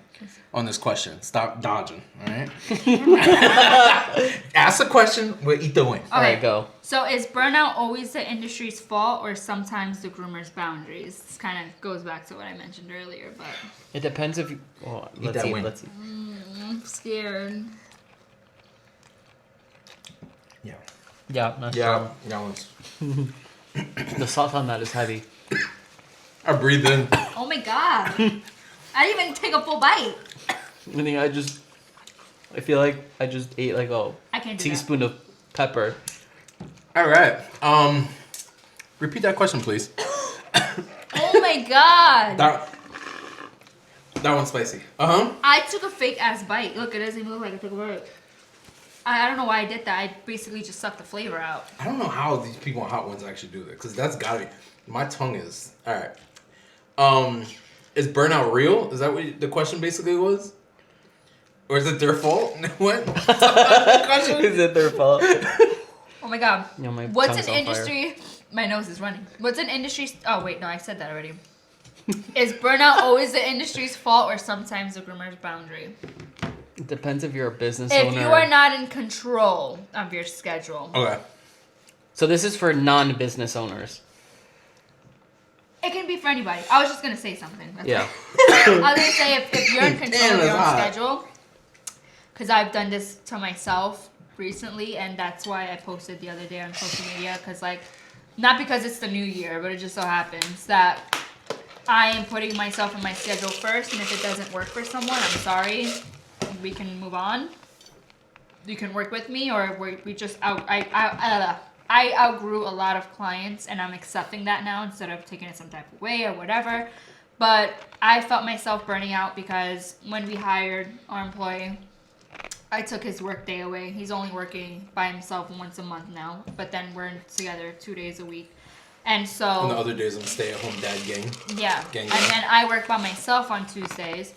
on this question. Stop dodging, all right? Ask a question, we'll eat the wing. All right, go. So is burnout always the industry's fault or sometimes the groomer's boundaries? This kind of goes back to what I mentioned earlier, but... It depends if you... Oh, Eat that wing. let's see. I'm scared. Yeah. Yeah, that's Yeah, that one's... The salt on that is heavy. I breathe in. Oh my god. I didn't even take a full bite. I think I feel like I just ate like a I can't do teaspoon of pepper. All right. Repeat that question, please. Oh my god. That one's spicy. Uh-huh. I took a fake ass bite. Look, it doesn't even look like I took a bite. I don't know why I did that. I basically just sucked the flavor out. I don't know how these people on Hot Ones actually do that, because that's gotta be... My tongue is... All right. Is burnout real? Is that what the question basically was? Or is it their fault? What? Is it their fault? Oh my god. Yeah, my What's tongue's an on industry... My nose is running. What's an industry... Oh, wait. No, I said that already. Is burnout always the industry's fault or sometimes the groomer's boundary? It depends if you're a business If owner. you are not in control of your schedule. Okay. So this is for non-business owners. It can be for anybody. I was just going to say something. That's Yeah. I was going to say if you're in control Damn, of your that's own hot. schedule, because I've done this to myself recently, and that's why I posted the other day on social media, because like, not because it's the new year, but it just so happens that I am putting myself in my schedule first, and if it doesn't work for someone, I'm sorry. We can move on. You can work with me, or we just I outgrew a lot of clients, and I'm accepting that now instead of taking it some type of way or whatever. But I felt myself burning out because when we hired our employee, I took his work day away. He's only working by himself once a month now, but then we're together 2 days a week. And so... And the other days I'm stay-at-home dad gang. Yeah. Gang. And then I work by myself on Tuesdays.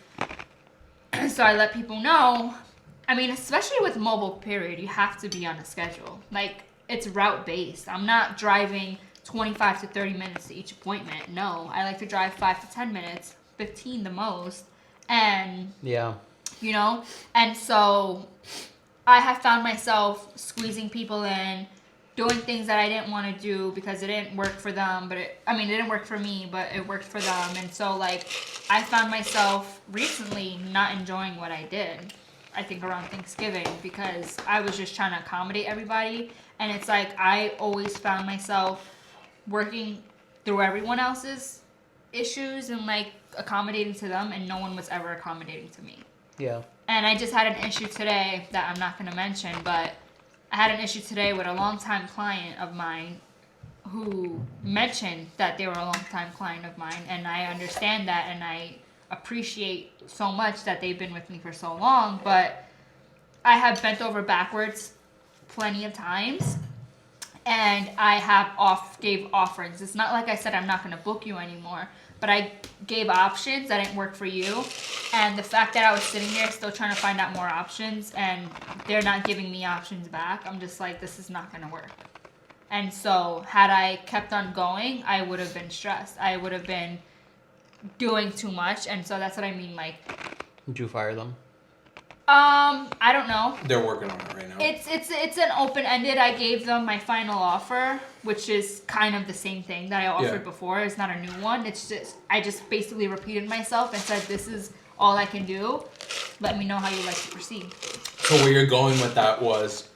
So I let people know. I mean, especially with mobile period, you have to be on a schedule. Like, it's route based. I'm not driving 25 to 30 minutes to each appointment. No, I like to drive 5 to 10 minutes, 15 the most. And, Yeah. you know, and so I have found myself squeezing people in, doing things that I didn't want to do because it didn't work for them, but it didn't work for me, but it worked for them. And so like I found myself recently not enjoying what I did. I think around Thanksgiving, because I was just trying to accommodate everybody, and it's like I always found myself working through everyone else's issues and like accommodating to them, and no one was ever accommodating to me. Yeah. And I just had an issue today that I'm not going to mention, but I had an issue today with a longtime client of mine who mentioned that they were a longtime client of mine, and I understand that, and I appreciate so much that they've been with me for so long, but I have bent over backwards plenty of times, and I have gave offerings. It's not like I said I'm not going to book you anymore, but I gave options that didn't work for you, and the fact that I was sitting there still trying to find out more options, and they're not giving me options back, I'm just like, this is not going to work. And so had I kept on going, I would have been stressed. I would have been doing too much, and so that's what I mean, like... Would you fire them? I don't know. They're working on it right now. It's an open-ended. I gave them my final offer, which is kind of the same thing that I offered before. It's not a new one. It's just I just basically repeated myself and said, this is all I can do. Let me know how you like to proceed. So where you're going with that was,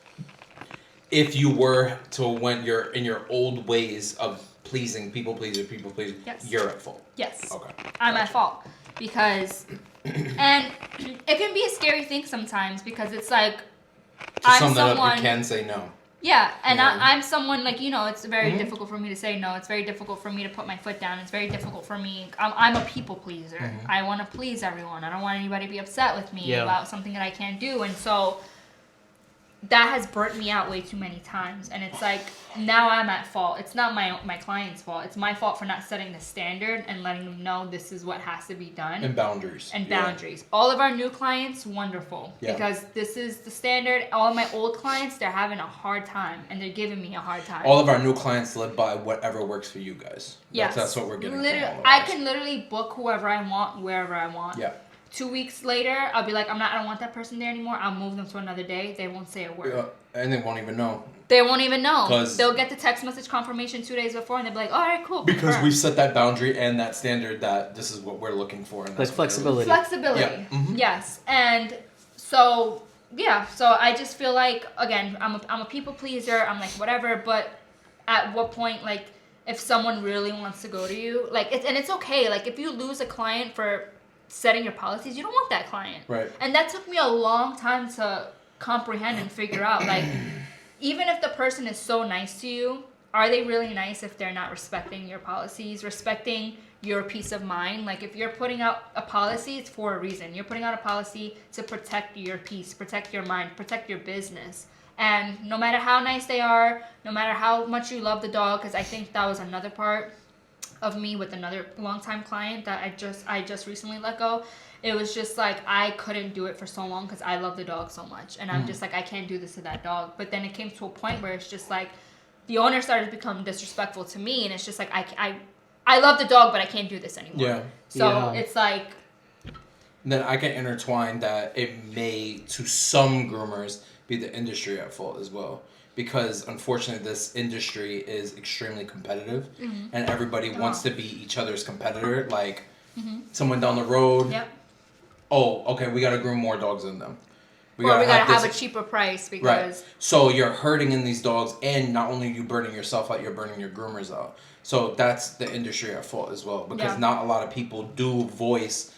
if you were to when you're in your old ways of people pleaser, Yes. you're at fault. Yes. Okay. I'm at fault because, and it can be a scary thing sometimes because it's like, I'm Something that someone. you can say no. Yeah, and Yeah. I'm someone like, you know, it's very difficult for me to say no. It's very difficult for me to put my foot down. It's very difficult for me. I'm a people pleaser. I want to please everyone. I don't want anybody to be upset with me about something that I can't do. And so that has burnt me out way too many times. And it's like, now I'm at fault. It's not my client's fault. It's my fault for not setting the standard and letting them know this is what has to be done. And boundaries. And boundaries. All of our new clients, wonderful. Yeah. Because this is the standard. All of my old clients, they're having a hard time. And they're giving me a hard time. All of our new clients live by whatever works for you guys. Yes. That's what we're getting from all of I ours. can literally book whoever I want, wherever I want. Yeah. 2 weeks later, I'll be like, I don't want that person there anymore. I'll move them to another day. They won't say a word. Yeah, and they won't even know. They won't even know. 'Cause- They'll get the text message confirmation 2 days before, and they'll be like, all right, cool. Because confirmed. we've set that boundary and that standard that this is what we're looking for. And Like that's what flexibility. Flexibility. Yeah. Mhm. Yes. And so, yeah. So I just feel like, again, I'm a people pleaser. I'm like, whatever. But at what point, like, if someone really wants to go to you, like, it's okay. Like, if you lose a client for setting your policies, you don't want that client. Right. And that took me a long time to comprehend and figure out, like, even if the person is so nice to you, are they really nice if they're not respecting your policies, respecting your peace of mind? Like, if you're putting out a policy, it's for a reason. You're putting out a policy to protect your peace, protect your mind, protect your business. And no matter how nice they are, no matter how much you love the dog, because I think that was another part of me with another longtime client that I just recently let go. It was just like I couldn't do it for so long because I love the dog so much, and I'm just like, I can't do this to that dog. But then it came to a point where it's just like the owner started to become disrespectful to me, and it's just like I love the dog, but I can't do this anymore. Yeah. So Yeah. it's like, Then I can intertwine that it may, to some groomers, be the industry at fault as well. Because unfortunately, this industry is extremely competitive, and everybody wants to be each other's competitor. Like someone down the road, yep. oh, okay, we gotta groom more dogs than them. We gotta have a this- cheaper price because Right. So you're hurting in these dogs, and not only are you burning yourself out, you're burning your groomers out. So that's the industry at fault as well, because Yeah. not a lot of people do voice,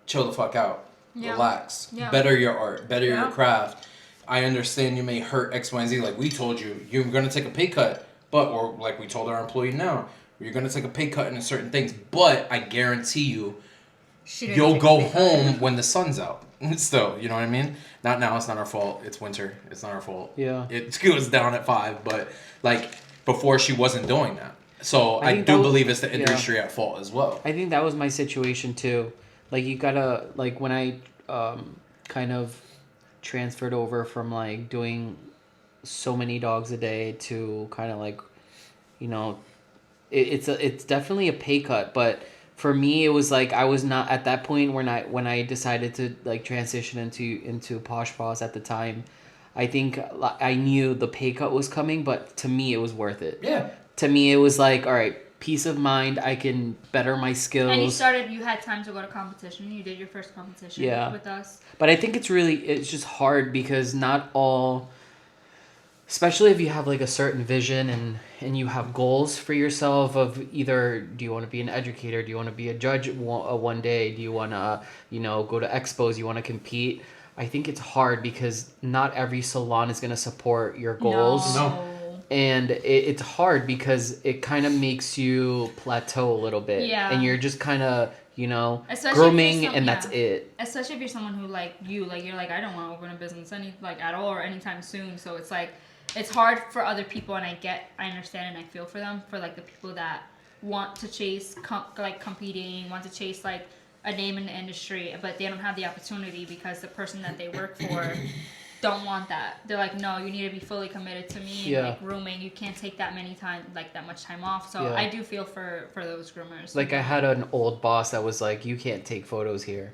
chill the fuck out, Yeah. relax, Yeah. better your art, better Yeah. your craft. I understand you may hurt X, Y, and Z. Like we told you, you're gonna take a pay cut, or like we told our employee now, you're gonna take a pay cut in certain things. But I guarantee you, she didn't you'll take a go big cut. home when the sun's out. Still, you know what I mean? Not now. It's not our fault. It's winter. It's not our fault. Yeah. It goes down at 5, but like before, she wasn't doing that. So I I think do that was- believe it's the yeah. industry at fault as well. I think that was my situation too. Like you gotta like when I kind of transferred over from like doing so many dogs a day to kind of like, you know, it's definitely a pay cut, but for me it was like I was not at that point when I decided to like transition into Posh Paws at the time. I think I knew the pay cut was coming, but to me it was worth it. Yeah. To me it was like, all right, peace of mind, I can better my skills. And you had time to go to competition. You did your first competition Yeah. with us. But I think it's just hard because not all, especially if you have like a certain vision and you have goals for yourself of either do you want to be an educator, do you want to be a judge one day, do you want to, go to expos, you want to compete. I think it's hard because not every salon is going to support your goals. No. And it's hard because it kind of makes you plateau a little bit. Yeah. And you're just kind of, Especially if you're grooming some- and yeah. that's it. Especially if you're someone who you're like, I don't want to open a business at all or anytime soon. So it's like, it's hard for other people, and I understand and I feel for them, for like the people that want to chase competing, want to chase like a name in the industry, but they don't have the opportunity because the person that they work for don't want that. They're like, no, you need to be fully committed to me. Yeah. And, like grooming, you can't take that much time off. So Yeah. I do feel for those groomers. Like I had an old boss that was like, you can't take photos here.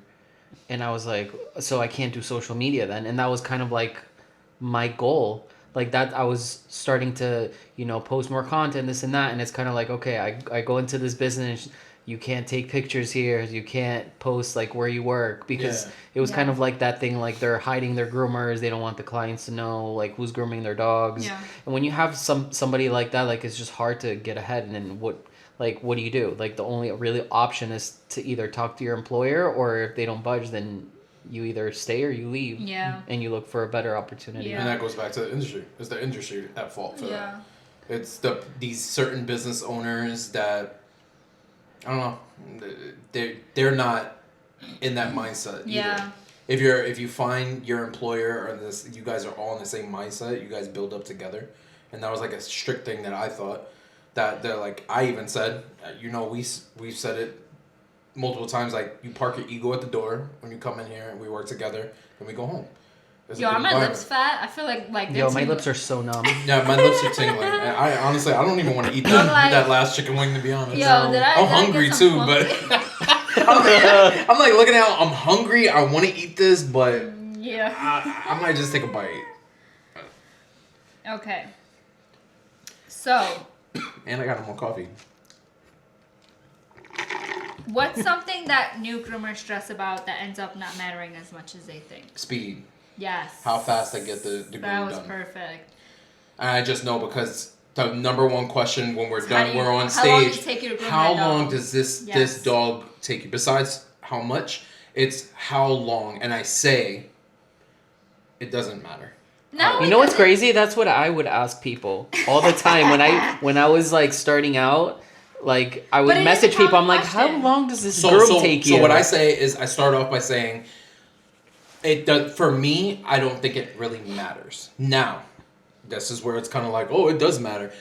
And I was like, so I can't do social media then. And that was kind of like my goal. Like that I was starting to, post more content, this and that. And it's kind of like, okay, I go into this business. You can't take pictures here. You can't post like where you work because Yeah. it was kind Yeah. of like that thing. Like they're hiding their groomers. They don't want the clients to know like who's grooming their dogs. Yeah. And when you have somebody like that, like it's just hard to get ahead. And then what do you do? Like the only really option is to either talk to your employer, or if they don't budge, then you either stay or you leave. Yeah. And you look for a better opportunity. Yeah. And that goes back to the industry. It's the industry at fault for Yeah. that. It's these certain business owners that, I don't know, they're not in that mindset either. Yeah. If you find your employer or you guys are all in the same mindset, you guys build up together, and that was like a strict thing that I thought that they're like. I even said, we've said it multiple times. Like you park your ego at the door when you come in here, and we work together, and we go home. It's Yo, an are my environment. lips fat? I feel like they're Yo, my too- lips are so numb. Yeah, my lips are tingling. And I don't even want to eat I'm like- that last chicken wing, to be honest. Yo, did I? I'm did I get hungry some too, plum- but I'm like looking out. I'm hungry. I want to eat this, but Yeah. I might just take a bite. Okay. So, And I got more coffee. what's something that new groomers stress about that ends up not mattering as much as they think? Speed. Yes. How fast I get the groom That was done. perfect. And I just know because the number one question when we're How done, do you- we're on how long does stage. it take you to groom How that long dog? does this Yes. dog take you? Besides how much, it's how long. And I say, it doesn't matter. No, You know what's crazy? That's what I would ask people all the time when I was like starting out. Like I would But it is a message people. common I'm like, how question. long does this groom take you? So what I say is, I start off by saying, it does for me. I don't think it really matters. Now, this is where it's kind of like, oh, it does matter.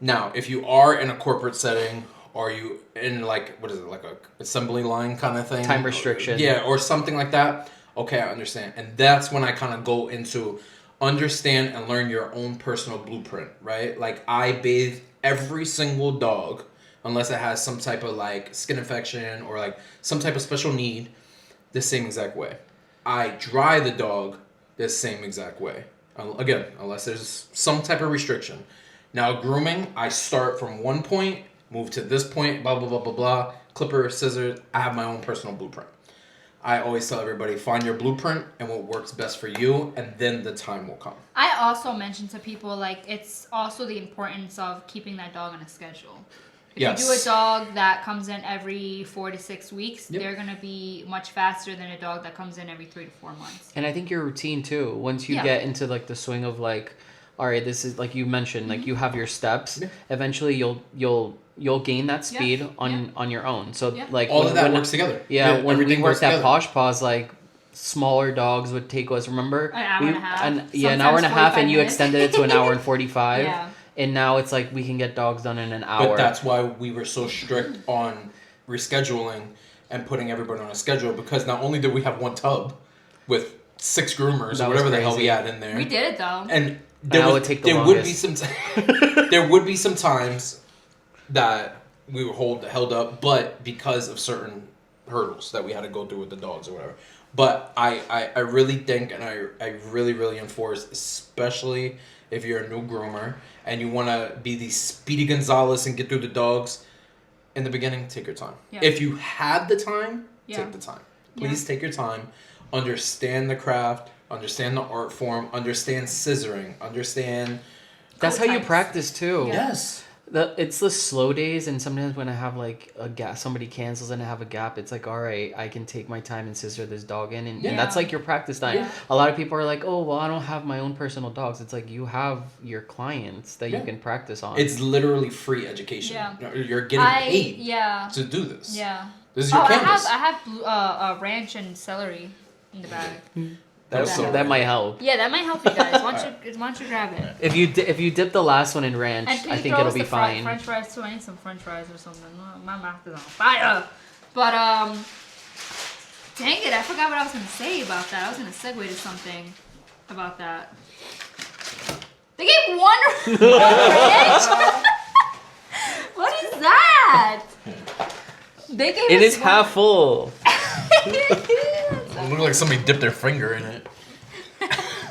Now, if you are in a corporate setting, or you in like what is it, like a assembly line kind of thing, Time restriction. yeah, or something like that. Okay, I understand, and that's when I kind of go into understand and learn your own personal blueprint, right? Like I bathe every single dog unless it has some type of like skin infection or like some type of special need the same exact way. I dry the dog the same exact way. Again, unless there's some type of restriction. Now grooming, I start from one point, move to this point, blah blah blah blah blah. Clipper, scissors. I have my own personal blueprint. I always tell everybody, find your blueprint and what works best for you, and then the time will come. I also mention to people like it's also the importance of keeping that dog on a schedule. If Yes. you do a dog that comes in every 4 to 6 weeks, Yep. they're gonna be much faster than a dog that comes in every 3 to 4 months. And I think your routine too. Once you Yeah. get into like the swing of like, all right, this is like you mentioned, like you have your steps. Yeah. Eventually, you'll gain that speed on your own. So Yeah. like All when, of that when- works together. Yeah, when we everything works worked at together. Posh Paws, like smaller dogs would take us. Remember? An hour and a half. An hour and a Sometimes half, 45 and you minutes. extended it to an hour and 45. Yeah. And now it's like we can get dogs done in an hour. But that's why we were so strict on rescheduling and putting everybody on a schedule, because not only did we have one tub with 6 groomers That or was whatever the hell crazy. we had in there, We did it though. and I would take the there would be longest. some there would be some times that we were held up, but because of certain hurdles that we had to go through with the dogs or whatever. But I really think, and I really really enforce, especially if you're a new groomer and you want to be the Speedy Gonzalez and get through the dogs, in the beginning, take your time. Yeah. If you have the time, Yeah. take the time. Please take your time. Understand the craft. Understand the art form. Understand scissoring. Understand. That's how you types. practice too. Yeah. Yes. It's the slow days, and sometimes when I have like a gap, somebody cancels and I have a gap, it's like, all right, I can take my time and scissor this dog in, and Yeah. that's like your practice time. Yeah. A lot of people are like, oh, well, I don't have my own personal dogs. It's like you have your clients that Yeah. you can practice on. It's literally free education. Yeah. You're getting paid Yeah. to do this. Yeah. This is your canvas. I have ranch and celery in the bag. That's that- so that random. might help. Yeah, that might help you guys. Why don't you grab it? If you dip the last one in ranch, And can I you think throw it'll us be the fine. French fries too. I need some French fries or something. My mouth is on fire. But dang it! I forgot what I was gonna say about that. I was gonna segue to something about that. They gave one ranch. What is that? They gave It us is one- half full. It looked like somebody dipped their finger in it.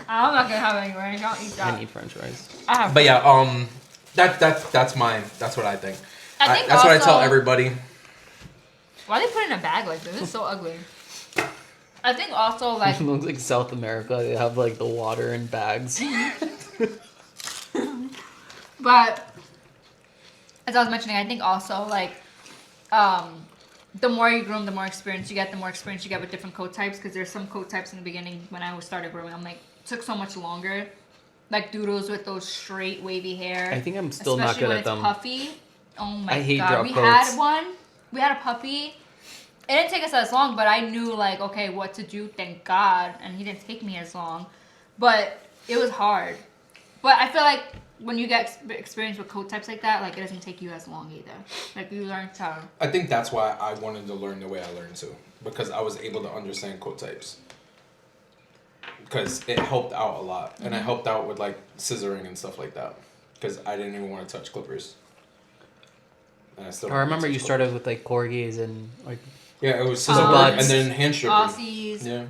I'm not gonna have any ranch. I'll eat that. I need French fries. I have. But yeah, that's what I think. I think that's what I tell also- everybody. Why they put it in a bag like this? This is so ugly. I think also like It looks like South America. They have like the water in bags. But as I was mentioning, I think also like the more you groom, the more experience you get. The more experience you get with different coat types, because there's some coat types in the beginning when I started grooming. I'm like, it took so much longer. Like doodles with those straight wavy hair. I think I'm still not especially good when at it's them. puffy. Oh my I hate god, drop we coats. had one. We had a puppy. It didn't take us as long, but I knew like okay what to do. Thank God, and he didn't take me as long. But it was hard. But I feel like when you get experience with coat types like that, like it doesn't take you as long either. Like you learn to. I think that's why I wanted to learn the way I learned too, because I was able to understand coat types. Because it helped out a lot, and it helped out with like scissoring and stuff like that. Because I didn't even want to touch clippers. And I still. I don't wanna remember touch you started with like corgis and like Yeah, it was scissor work buds. and then hand stripping. Aussies. Yeah.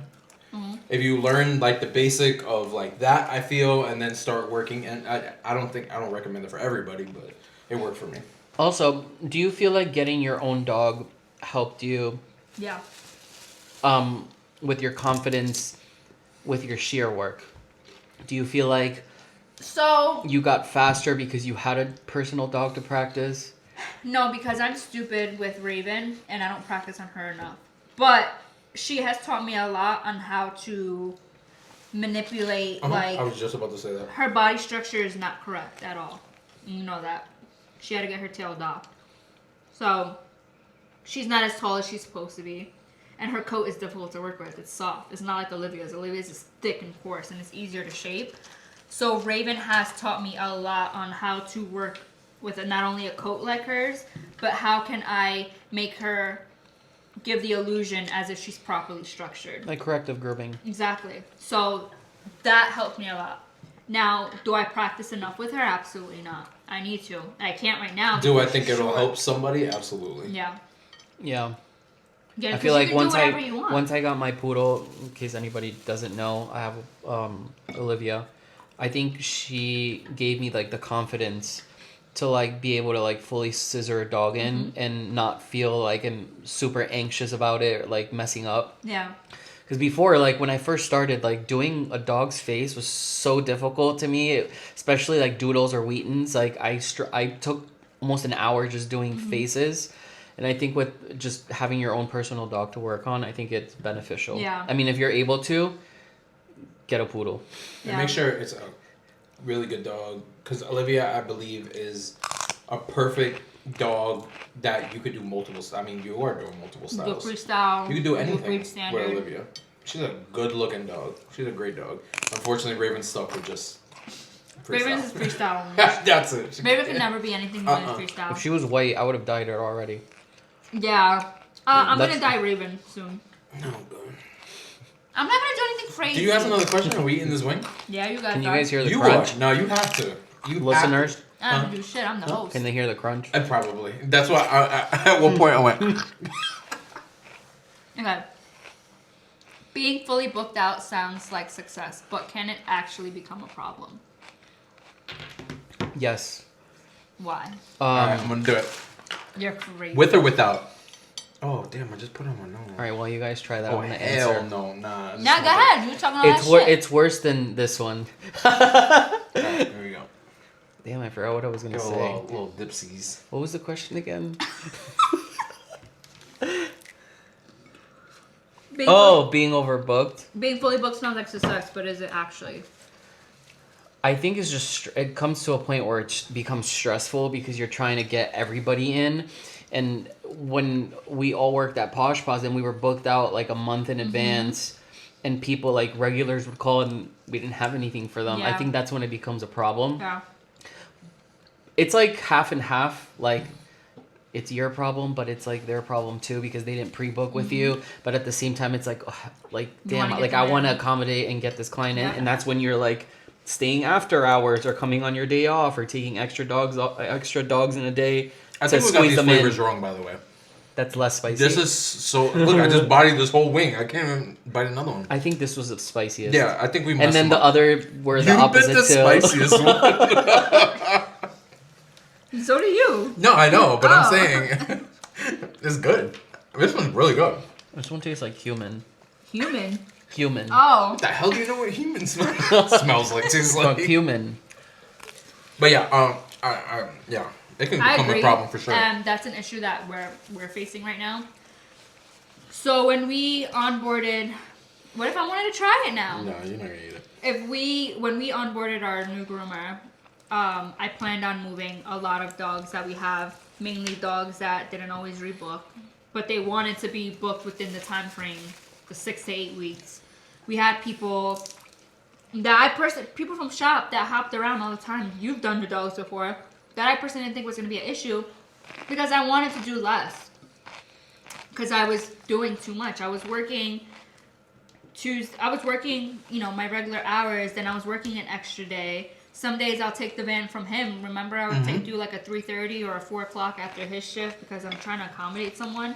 Mhm. If you learn like the basic of like that, I feel, and then start working, and I don't recommend it for everybody, but it worked for me. Also, do you feel like getting your own dog helped you Yeah. with your confidence with your shear work? Do you feel like So you got faster because you had a personal dog to practice? no, because I'm stupid with Raven and I don't practice on her enough. But she has taught me a lot on how to manipulate like I was just about to say that. her body structure is not correct at all. You know that. She had to get her tail docked. So she's not as tall as she's supposed to be. And her coat is difficult to work with. It's soft. It's not like Olivia's. Olivia's is thick and coarse and it's easier to shape. So Raven has taught me a lot on how to work with not only a coat like hers, but how can I make her give the illusion as if she's properly structured. Like corrective grooming. Exactly. So that helped me a lot. Now, do I practice enough with her? Absolutely not. I need to. I can't right now. Do I because think she's it'll short. help somebody? Absolutely. Yeah. Yeah. Yeah, I 'cause feel you like can do whatever you want. once I got my poodle, in case anybody doesn't know, I have Olivia. I think she gave me like the confidence to like be able to like fully scissor a dog in and not feel like I'm super anxious about it or like messing up. Yeah. Because before, like when I first started, like doing a dog's face was so difficult to me, especially like Doodles or Wheatons. Like I took almost an hour just doing faces. And I think with just having your own personal dog to work on, I think it's beneficial. Yeah. I mean, if you're able to, get a poodle. And Yeah. make sure it's a really good dog. Because Olivia, I believe, is a perfect dog that you could do multiple styles. I mean, you are doing multiple Do styles. freestyle. You can do anything breed with standard. Olivia. She's a good looking dog. She's a great dog. Unfortunately, Raven's stuck with just Raven's is freestyle. freestyle. That's it. Raven can never be anything more than freestyle. If she was white, I would have dyed her already. Yeah. I'm That's- gonna dye Raven soon. No, God. I'm not gonna do anything crazy. Do you ask another question? Are we eating this wing? Yeah, you guys Can you are. guys hear the You crunch? are. No, you have to. You Listeners, I don't do shit. I'm the host. can they hear the crunch? Probably. That's why at one point I went. Okay. Being fully booked out sounds like success, but can it actually become a problem? Yes. Why? Alright, I'm gonna do it. You're crazy. With or without? Oh damn! I just put it on my nose. All right, while you guys try that, Oh I'm gonna hell answer. no, nah. Now go ahead. You're talking all that shit. It's worse than this one. Alright, there we go. Damn, I forgot what I was gonna Give a say. little dipsies. What was the question again? Being Being overbooked. being fully booked sounds like success, but is it actually? I think it's just it comes to a point where it becomes stressful because you're trying to get everybody in, and when we all worked at Posh Paws and we were booked out like a month in advance, and people like regulars would call and we didn't have anything for them. I Yeah. think that's when it becomes a problem. Yeah. It's like half and half. Like it's your problem, but it's like their problem too because they didn't pre-book with you. But at the same time, it's like, You damn, wanna get like them I want to in. accommodate and get this client in, Yeah. and that's when you're like staying after hours or coming on your day off or taking extra dogs in a day I to think we got squeeze these them flavors in. wrong, by the way. That's less spicy. This is so. Look, I just bodied this whole wing. I can't even bite another one. I think this was the spiciest. Yeah, I think we. And messed then them the up. other were the You opposite bit the too. spiciest one. So do you. No, I know, but I'm Oh. saying it's good. This one's really good. This one tastes like human. Human. Human. Oh. What the hell do you know what human smells like? Tastes Fuck, like. human. But yeah, yeah, it can I become agree. a problem for sure. That's an issue that we're facing right now. So when we onboarded, what if I wanted to try it now? No, you're not gonna eat it. When we onboarded our new groomer, I planned on moving a lot of dogs that we have, mainly dogs that didn't always rebook, but they wanted to be booked within the time frame, the 6 to 8 weeks. We had people people from shop that hopped around all the time. You've done the dogs before. That I personally didn't think was going to be an issue because I wanted to do less. Because I was doing too much. I was working, my regular hours. Then I was working an extra day. Some days I'll take the van from him. Remember, I would do like a 3:30 or a 4 o'clock after his shift because I'm trying to accommodate someone.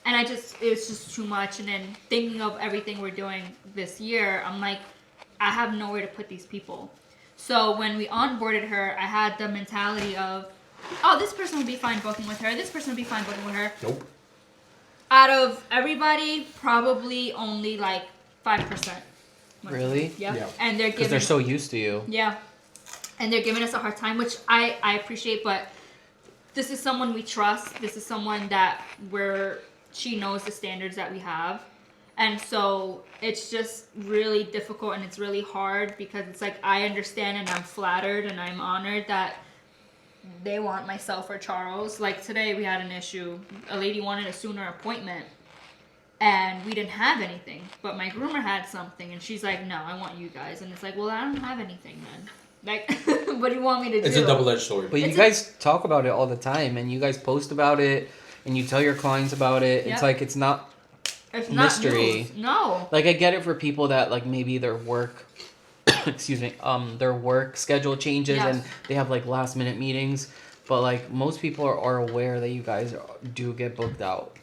And it was just too much. And then thinking of everything we're doing this year, I'm like, I have nowhere to put these people. So when we onboarded her, I had the mentality of, oh, this person would be fine booking with her. This person would be fine booking with her. Nope. Out of everybody, probably only like 5%. Really? Yep. Yeah. And they're Because giving. they're so used to you. Yeah. And they're giving us a hard time, which I appreciate, but this is someone we trust. This is someone that she knows the standards that we have. And so it's just really difficult and it's really hard because it's like I understand and I'm flattered and I'm honored that they want myself or Charles. Like today we had an issue. A lady wanted a sooner appointment and we didn't have anything. But my groomer had something and she's like, no, I want you guys. And it's like, well, I don't have anything then. Like, what do you want me to do? It's a double-edged sword. But you guys talk about it all the time, and you guys post about it, and you tell your clients about it. Yep. It's like it's not It's mystery. not news. No. Like I get it for people that like maybe their work, excuse me, their work schedule changes Yes. and they have like last minute meetings. But like most people are aware that you guys do get booked out,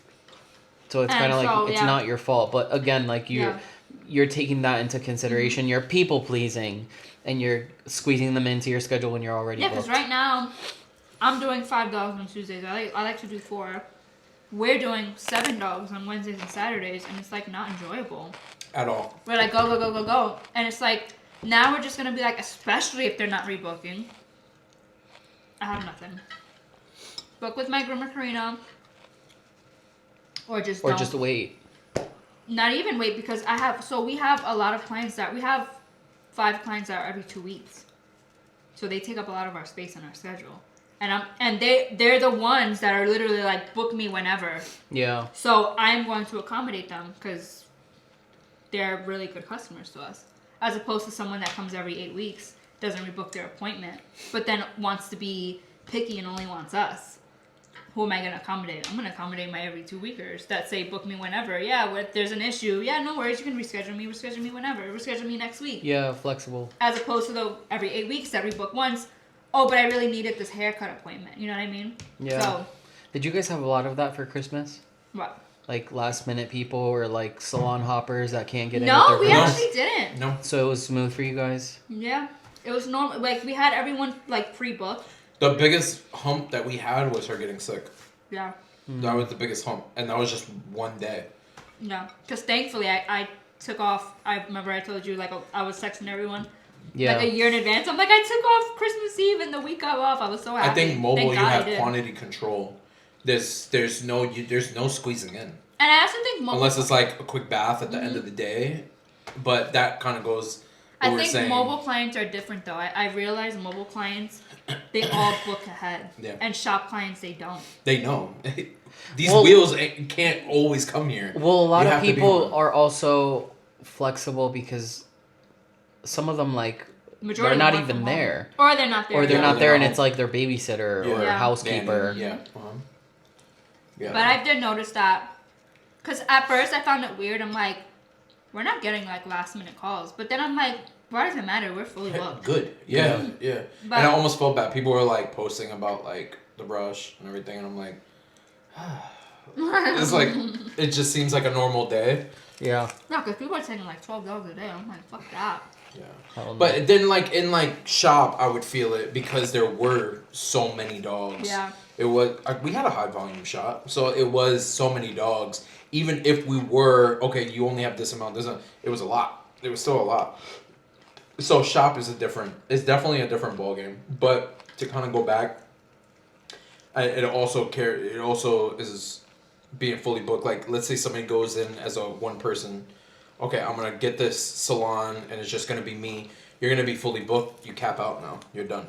so it's And kind of like so, it's yeah. not your fault. But again, like you're taking that into consideration. Mm-hmm. You're people pleasing, and you're squeezing them into your schedule when you're already Yeah, booked. because right now I'm doing 5 dogs on Tuesdays. I like to do 4. We're doing 7 dogs on Wednesdays and Saturdays, and it's like not enjoyable. At all. We're like go, and it's like now we're just gonna be like, especially if they're not rebooking. I have nothing. Book with my groomer Karina, or just Or don't. just wait. Not even wait because we have a lot of clients that we have 5 clients that are every 2 weeks, so they take up a lot of our space in our schedule, and they're the ones that are literally like book me whenever. Yeah. So I'm going to accommodate them because they're really good customers to us, as opposed to someone that comes every 8 weeks, doesn't rebook their appointment, but then wants to be picky and only wants us. Who am I going to accommodate? I'm going to accommodate my every 2 weekers that say book me whenever. Yeah, there's an issue. Yeah, no worries. You can reschedule me whenever. Reschedule me next week. Yeah, flexible. As opposed to the every 8 weeks that rebook once. Oh, but I really needed this haircut appointment. You know what I mean? Yeah. So, Did you guys have a lot of that for Christmas? what? Like last minute people or like salon hoppers that can't get in No, with we their actually didn't. No. So it was smooth for you guys? Yeah. It was normal. Like, we had everyone, like, pre-booked. The biggest hump that we had was her getting sick. Yeah. That was the biggest hump. And that was just one day. Yeah. Because thankfully, I took off. I remember I told you, like, I was texting everyone. Yeah. Like, a year in advance. I'm like, I took off Christmas Eve and the week I'm off. I was so happy. I think mobile, Thank you God I have did. quantity control. There's no squeezing in. And I also think mobile... Unless it's like a quick bath at the end of the day. But that kind of goes... I we're think saying. mobile clients are different, though. I realize mobile clients, they all book ahead. Yeah. And shop clients, they don't. They know. These Well- wheels can't always come here. Well, a lot You of have to be people on. are also flexible because some of them like Majority they're not work even from home. there. Or they're not there. Or they're Yeah, not they're there and not. it's like their babysitter or Yeah. housekeeper. Yeah. Yeah. But I did notice that, because at first I found it weird. I'm like, we're not getting like last minute calls. But then I'm like, why does it matter? We're fully booked. Good. Yeah. Yeah. But- And I almost felt bad. People were like posting about like the rush and everything, and I'm like, it's like it just seems like a normal day. Yeah. No, because people are taking like $12 a day. I'm like, fuck that. Yeah. Hell no. But then like in like shop, I would feel it because there were so many dogs. Yeah. It was we had a high volume shop, so it was so many dogs. Even if we were okay, you only have this amount. It was a lot. It was still a lot. So shop is it's definitely a different ballgame. But to kind of go back, it also is being fully booked. Like let's say somebody goes in as a one person. Okay, I'm gonna get this salon and it's just gonna be me. You're gonna be fully booked. You cap out now. You're done.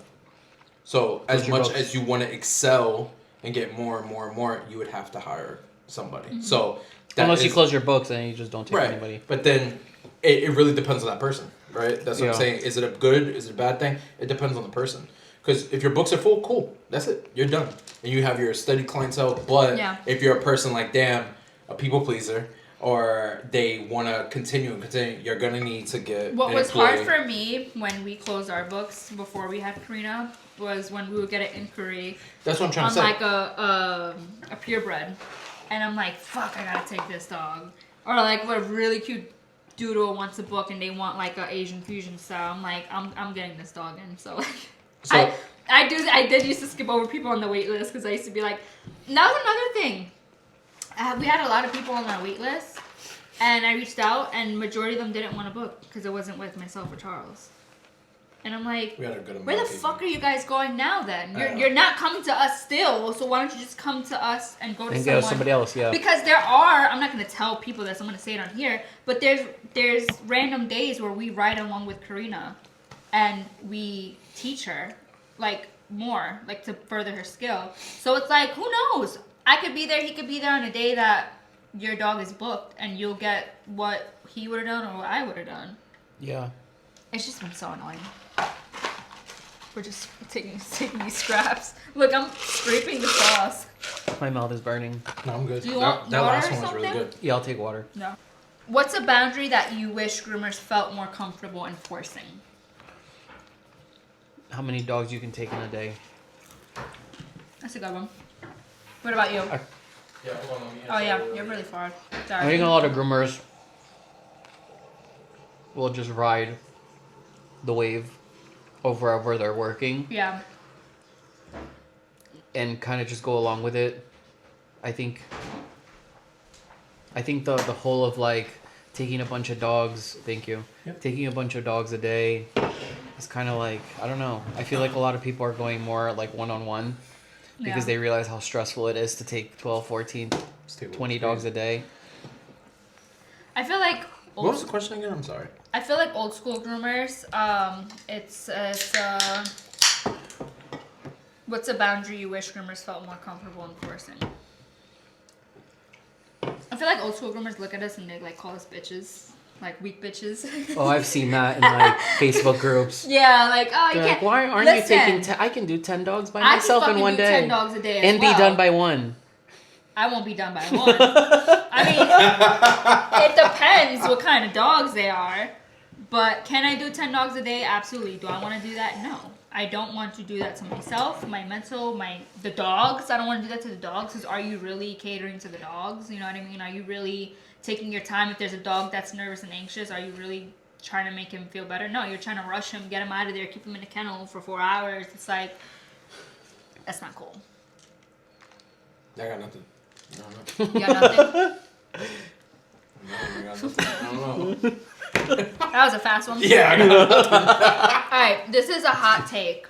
So as What's your much books? as you want to excel and get more and more and more, you would have to hire somebody. Mm-hmm. So that Unless you is- close your books and you just don't take right. anybody. But then it really depends on that person, right? That's what Yeah. I'm saying. Is it a good? Is it a bad thing? It depends on the person. Because if your books are full, cool. That's it. You're done. And you have your steady clientele. But Yeah. if you're a person like, damn, a people pleaser, or they want to continue, you're going to need to get What an was employee. hard for me when we closed our books before we had Karina was when we would get an inquiry That's what I'm trying on to say. like a purebred. and I'm like, fuck, I gotta take this dog. Or like a really cute doodle wants a book and they want like a Asian fusion style. I'm like, I'm getting this dog in. So like, So- I did used to skip over people on the wait list because I used to be like, that was another thing. We had a lot of people on our wait list, and I reached out, and majority of them didn't want a book because it wasn't with myself or Charles. And I'm like, We had a good amount where the of people. fuck are you guys going now then? I know. You're not coming to us still, so why don't you just come to us and go to And someone? go somebody else, yeah. Because there are, I'm not going to tell people this, I'm going to say it on here, but there's random days where we ride along with Karina and we teach her, like, more, like, to further her skill. So it's like, who knows? I could be there, he could be there on a day that your dog is booked and you'll get what he would have done or what I would have done. Yeah. It's just been so annoying. We're just taking these scraps. Look, I'm scraping the sauce. My mouth is burning. No, I'm good. Do you want that water last or one was really something? good. Yeah, I'll take water. No. What's a boundary that you wish groomers felt more comfortable enforcing? How many dogs you can take in a day? That's a good one. What about you? Yeah, hold on, let me Oh yeah, you're really far. I Sorry. think a lot of groomers will just ride the wave over wherever they're working Yeah. and kind of just go along with it. I think the whole of like taking a bunch of dogs, thank you. Yep. Taking a bunch of dogs a day is kind of like, I don't know. I feel like a lot of people are going more like one-on-one because they realize how stressful it is to take 12, 14, 20 dogs a day. I feel like What was the question again? I'm sorry. I feel like old school groomers. It's what's a boundary you wish groomers felt more comfortable enforcing? I feel like old school groomers look at us and they like call us bitches, like weak bitches. Oh, I've seen that in like Facebook groups. Yeah, like oh, you They're can't. like, why aren't Listen, you taking 10? I can do 10 dogs by I can myself in fucking one do day. 10 dogs a day as And be well. done by one. I won't be done by one. I mean, it depends what kind of dogs they are. But can I do 10 dogs a day? Absolutely. Do I want to do that? No. I don't want to do that to myself, my mental, the dogs. I don't want to do that to the dogs because are you really catering to the dogs? You know what I mean? Are you really taking your time? If there's a dog that's nervous and anxious, are you really trying to make him feel better? No, you're trying to rush him, get him out of there, keep him in a kennel for 4 hours. It's like, that's not cool. I got nothing. You got nothing? No, I got nothing. I don't know. That was a fast one. Yeah, I got nothing. Alright, this is a hot take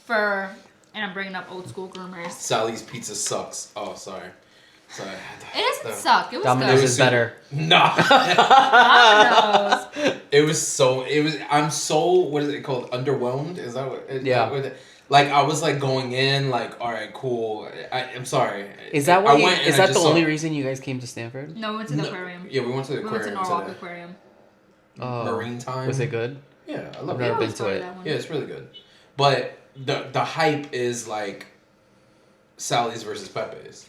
for, and I'm bringing up old school groomers. Sally's pizza sucks. Oh, sorry. Sorry. It doesn't suck. It was Domino's good. is better. Nah. Domino's. I'm so, what is it called? Underwhelmed? Is that what? Yeah. Like, I was like going in, like, all right, cool. I'm sorry. Is that I why? went and Is I that just the saw- only reason you guys came to Stanford? No, we went to the No, aquarium. Yeah, we went to the We went to aquarium Norwalk today. Aquarium. Oh, Marine time. Was it good? Yeah, I I've love never it. been was to part of it. that one. Yeah, it's really good. But the hype is like Sally's versus Pepe's.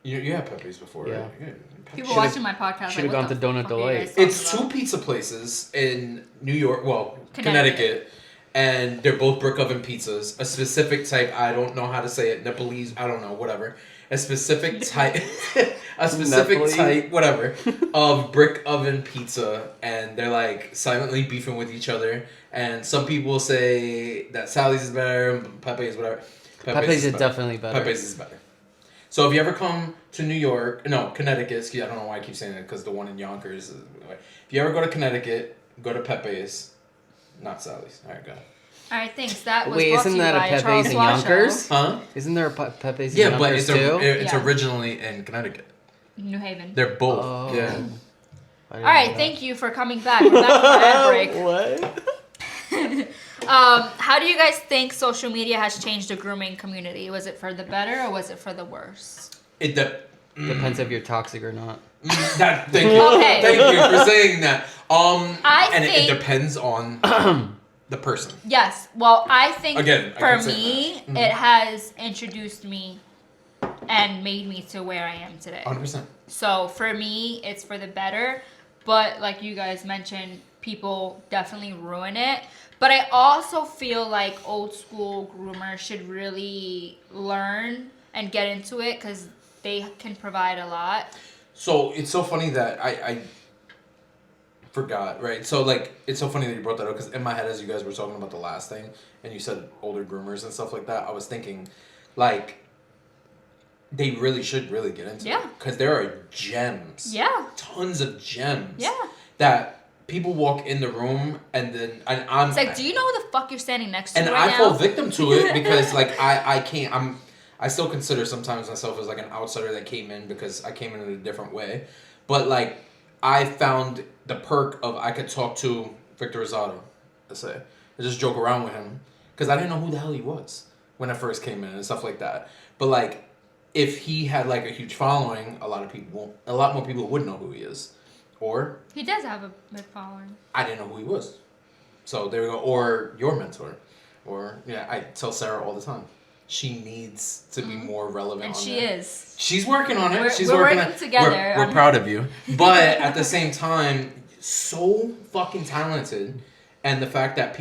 You had Pepe's before, Yeah. right? Yeah. People Should've- watching my podcast should've like, gone to Donut Delight. It's two pizza places in New York, well, Connecticut, and they're both brick oven pizzas. A specific type, I don't know how to say it, Nepalese, I don't know, whatever. A specific type, Nepalese. type, whatever, of brick oven pizza, and they're like silently beefing with each other. And some people say that Sally's is better, Pepe's whatever. Pepe's is better. definitely better. Pepe's is better. So if you ever come to New York, no, Connecticut, excuse, I don't know why I keep saying that because the one in Yonkers. If you ever go to Connecticut, go to Pepe's, not Sally's. All right, go ahead. Alright, thanks. That was Wait, brought isn't to you that a by Pepe's Charles in Washoe. Yonkers? Huh? Isn't there a Pepe's in Yeah, Yonkers but it's too? it's Yeah. originally in Connecticut. New Haven. They're both. Oh. Yeah. I didn't Alright, know thank you for coming back. We're back from ad break. What? How do you guys think social media has changed the grooming community? Was it for the better or was it for the worse? It Depends if you're toxic or not. that. Thank you. Okay. Thank you for saying that. I and it think- depends on the person. Yes. Well, I think Again, I for can say me, that. Mhm. it has introduced me and made me to where I am today. 100%. So for me, it's for the better. But like you guys mentioned, people definitely ruin it. But I also feel like old school groomers should really learn and get into it because they can provide a lot. So it's so funny that I forgot, right? So like it's so funny that you brought that up because in my head, as you guys were talking about the last thing, and you said older groomers and stuff like that, I was thinking, like, they really should really get into it because there are gems, tons of gems, that people walk in the room and then I'm. It's like, do you know who the fuck you're standing next to? And right I now? fall victim to it because like I can't. I still consider sometimes myself as like an outsider that came in because I came in a different way, but like I found the perk of I could talk to Victor Rosado, let's say, and just joke around with him because I didn't know who the hell he was when I first came in and stuff like that. But like, if he had like a huge following, a lot more people would know who he is, or he does have a big following. I didn't know who he was, so there we go. Or your mentor, or I tell Sarah all the time. She needs to be more relevant. And on she there. is. She's working on it. We're working together. We're proud of you. But at the same time, so fucking talented. And the fact that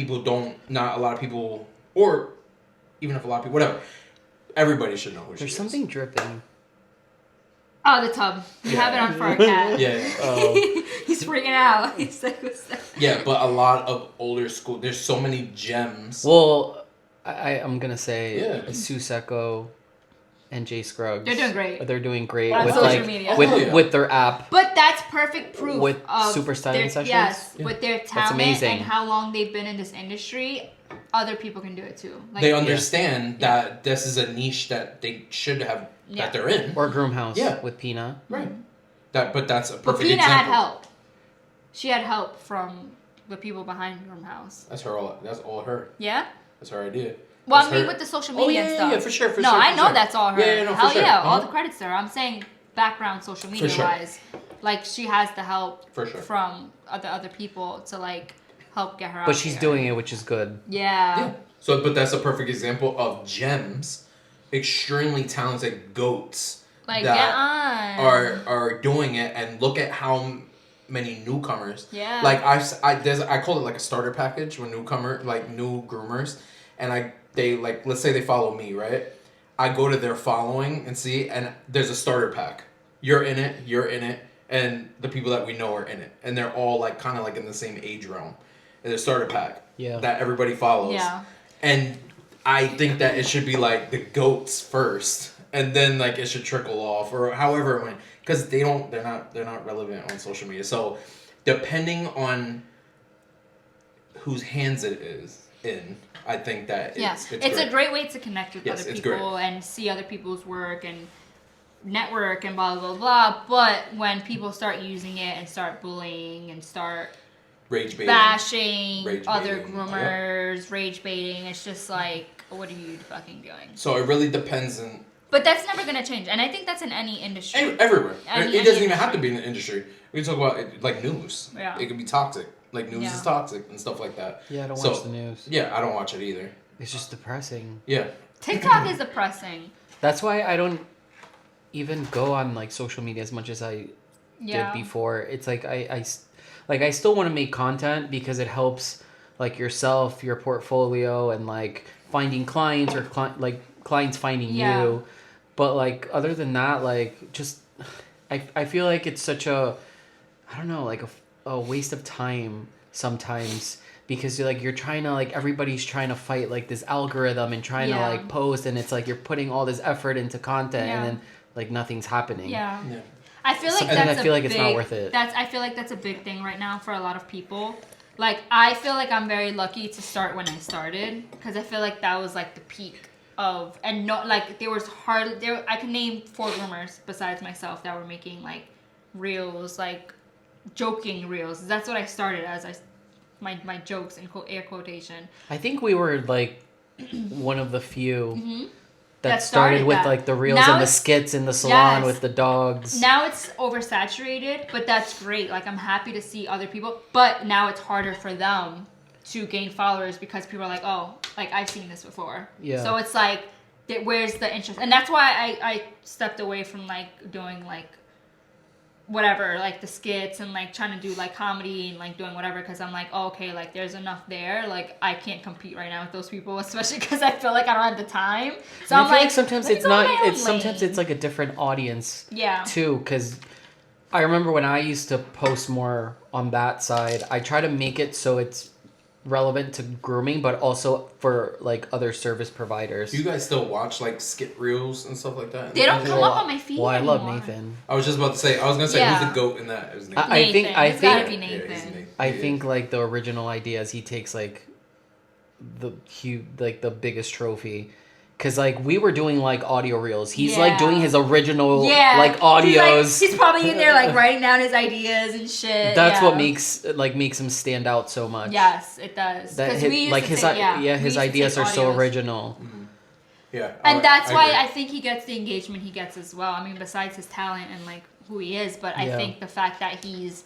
not a lot of people, or even if a lot of people, whatever, everybody should know who she is. There's something dripping. Oh, the tub. We have it on for our cat. He's freaking out. He's like, what's that? Yeah, but a lot of older school, there's so many gems. Well, I'm gonna say Sue Secco and Jay Scruggs. They're doing great. They're doing great on with social like media. with their app. But that's perfect proof With of super styling their, sessions? Yes, with their talent amazing. and how long they've been in this industry. Other people can do it too. Like, they understand that this is a niche that they should have that they're in. Or Groom House with Pina. Right. But that's a perfect but Pina example. had help. She had help from the people behind Groom House. That's all her. Yeah? That's her idea. Well, That's I mean, her. with the social media and stuff. Yeah, for sure. No, I know that's all her. Yeah, no, Hell for sure. yeah, all the credits there. I'm saying background social media sure. wise. Like, she has the help For sure. from other people to, like, help get her out But she's there. doing it, which is good. Yeah. So, but that's a perfect example of gems, extremely talented goats Like, that get on. are doing it, and look at how many newcomers. Yeah. Like I call it like a starter package when new groomers, and let's say they follow me, right? I go to their following and see, and there's a starter pack. You're in it, and the people that we know are in it, and they're all like kind of like in the same age realm. And there's a starter pack that everybody follows. Yeah. And I think that it should be like the goats first, and then like it should trickle off, or however it went, because they're not relevant on social media. So depending on whose hands it is in, I think that it's a great way to connect with other it's people great. and see other people's work and network and blah blah blah. But when people start using it and start bullying and start rage baiting, bashing Rage other baiting, groomers, rage baiting, it's just like, what are you fucking doing? So it really depends on. But that's never gonna change, and I think that's in any industry. Everywhere. Any It doesn't even industry. have to be in the industry. We can talk about it, like news. Yeah. It could be toxic. Like news Yeah. is toxic and stuff like that. Yeah, I don't So- watch the news. Yeah, I don't watch it either. It's just depressing. Yeah. TikTok is depressing. That's why I don't even go on like social media as much as I Yeah. did before. It's like I still want to make content because it helps like yourself, your portfolio, and like finding clients or clients finding Yeah. you. But like other than that, like just I feel like it's such a I don't know, like a waste of time sometimes because you're trying to like everybody's trying to fight like this algorithm and trying to like post, and it's like you're putting all this effort into content and then like nothing's happening. Yeah. Yeah. I feel like And then that's I feel like big, it's not worth it. I feel like that's a big thing right now for a lot of people. Like, I feel like I'm very lucky to start when I started because I feel like that was like the peak of, and no, like I can name 4 groomers besides myself that were making like reels, like joking reels. That's what I started as. My jokes in air quotation. I think we were like one of the few that That started started with that. like the reels Now and the it's- skits in the salon Yes. with the dogs. Now it's oversaturated, but that's great. Like, I'm happy to see other people, but now it's harder for them to gain followers because people are like, oh, like I've seen this before. Yeah. So it's like, where's the interest? And that's why I stepped away from like doing like whatever, like the skits and like trying to do like comedy and like doing whatever, because I'm like, oh, okay, like there's enough there, like I can't compete right now with those people, especially because I feel like I don't have the time. So And I'm I feel like, sometimes let me it's go my not. own It's sometimes lane. it's like a different audience. Yeah. Too, because I remember when I used to post more on that side, I try to make it so it's relevant to grooming, but also for like other service providers. Do you guys still watch like skit reels and stuff like that? They don't come up on my feed Well, I love anymore. Nathan. I was just about to say. I was gonna say Yeah. who's the goat in that? It was Nathan. I think- Nathan. I It's gotta think- be Yeah, he's Nathan. Nathan. I He think is. like the original ideas he takes like the the biggest trophy. Cause like we were doing like audio reels. He's like doing Yeah. his original Yeah, like audios. He's probably in there like writing down his ideas and shit. That's yeah. what makes him stand out so much. Yes, it does. That 'Cause his, we used like to his take- yeah, we his used to ideas take are so audios. original. Yeah, And that's why agree. I think he gets the engagement he gets as well. I mean, besides his talent and like who he is, but I Yeah. think the fact that he's,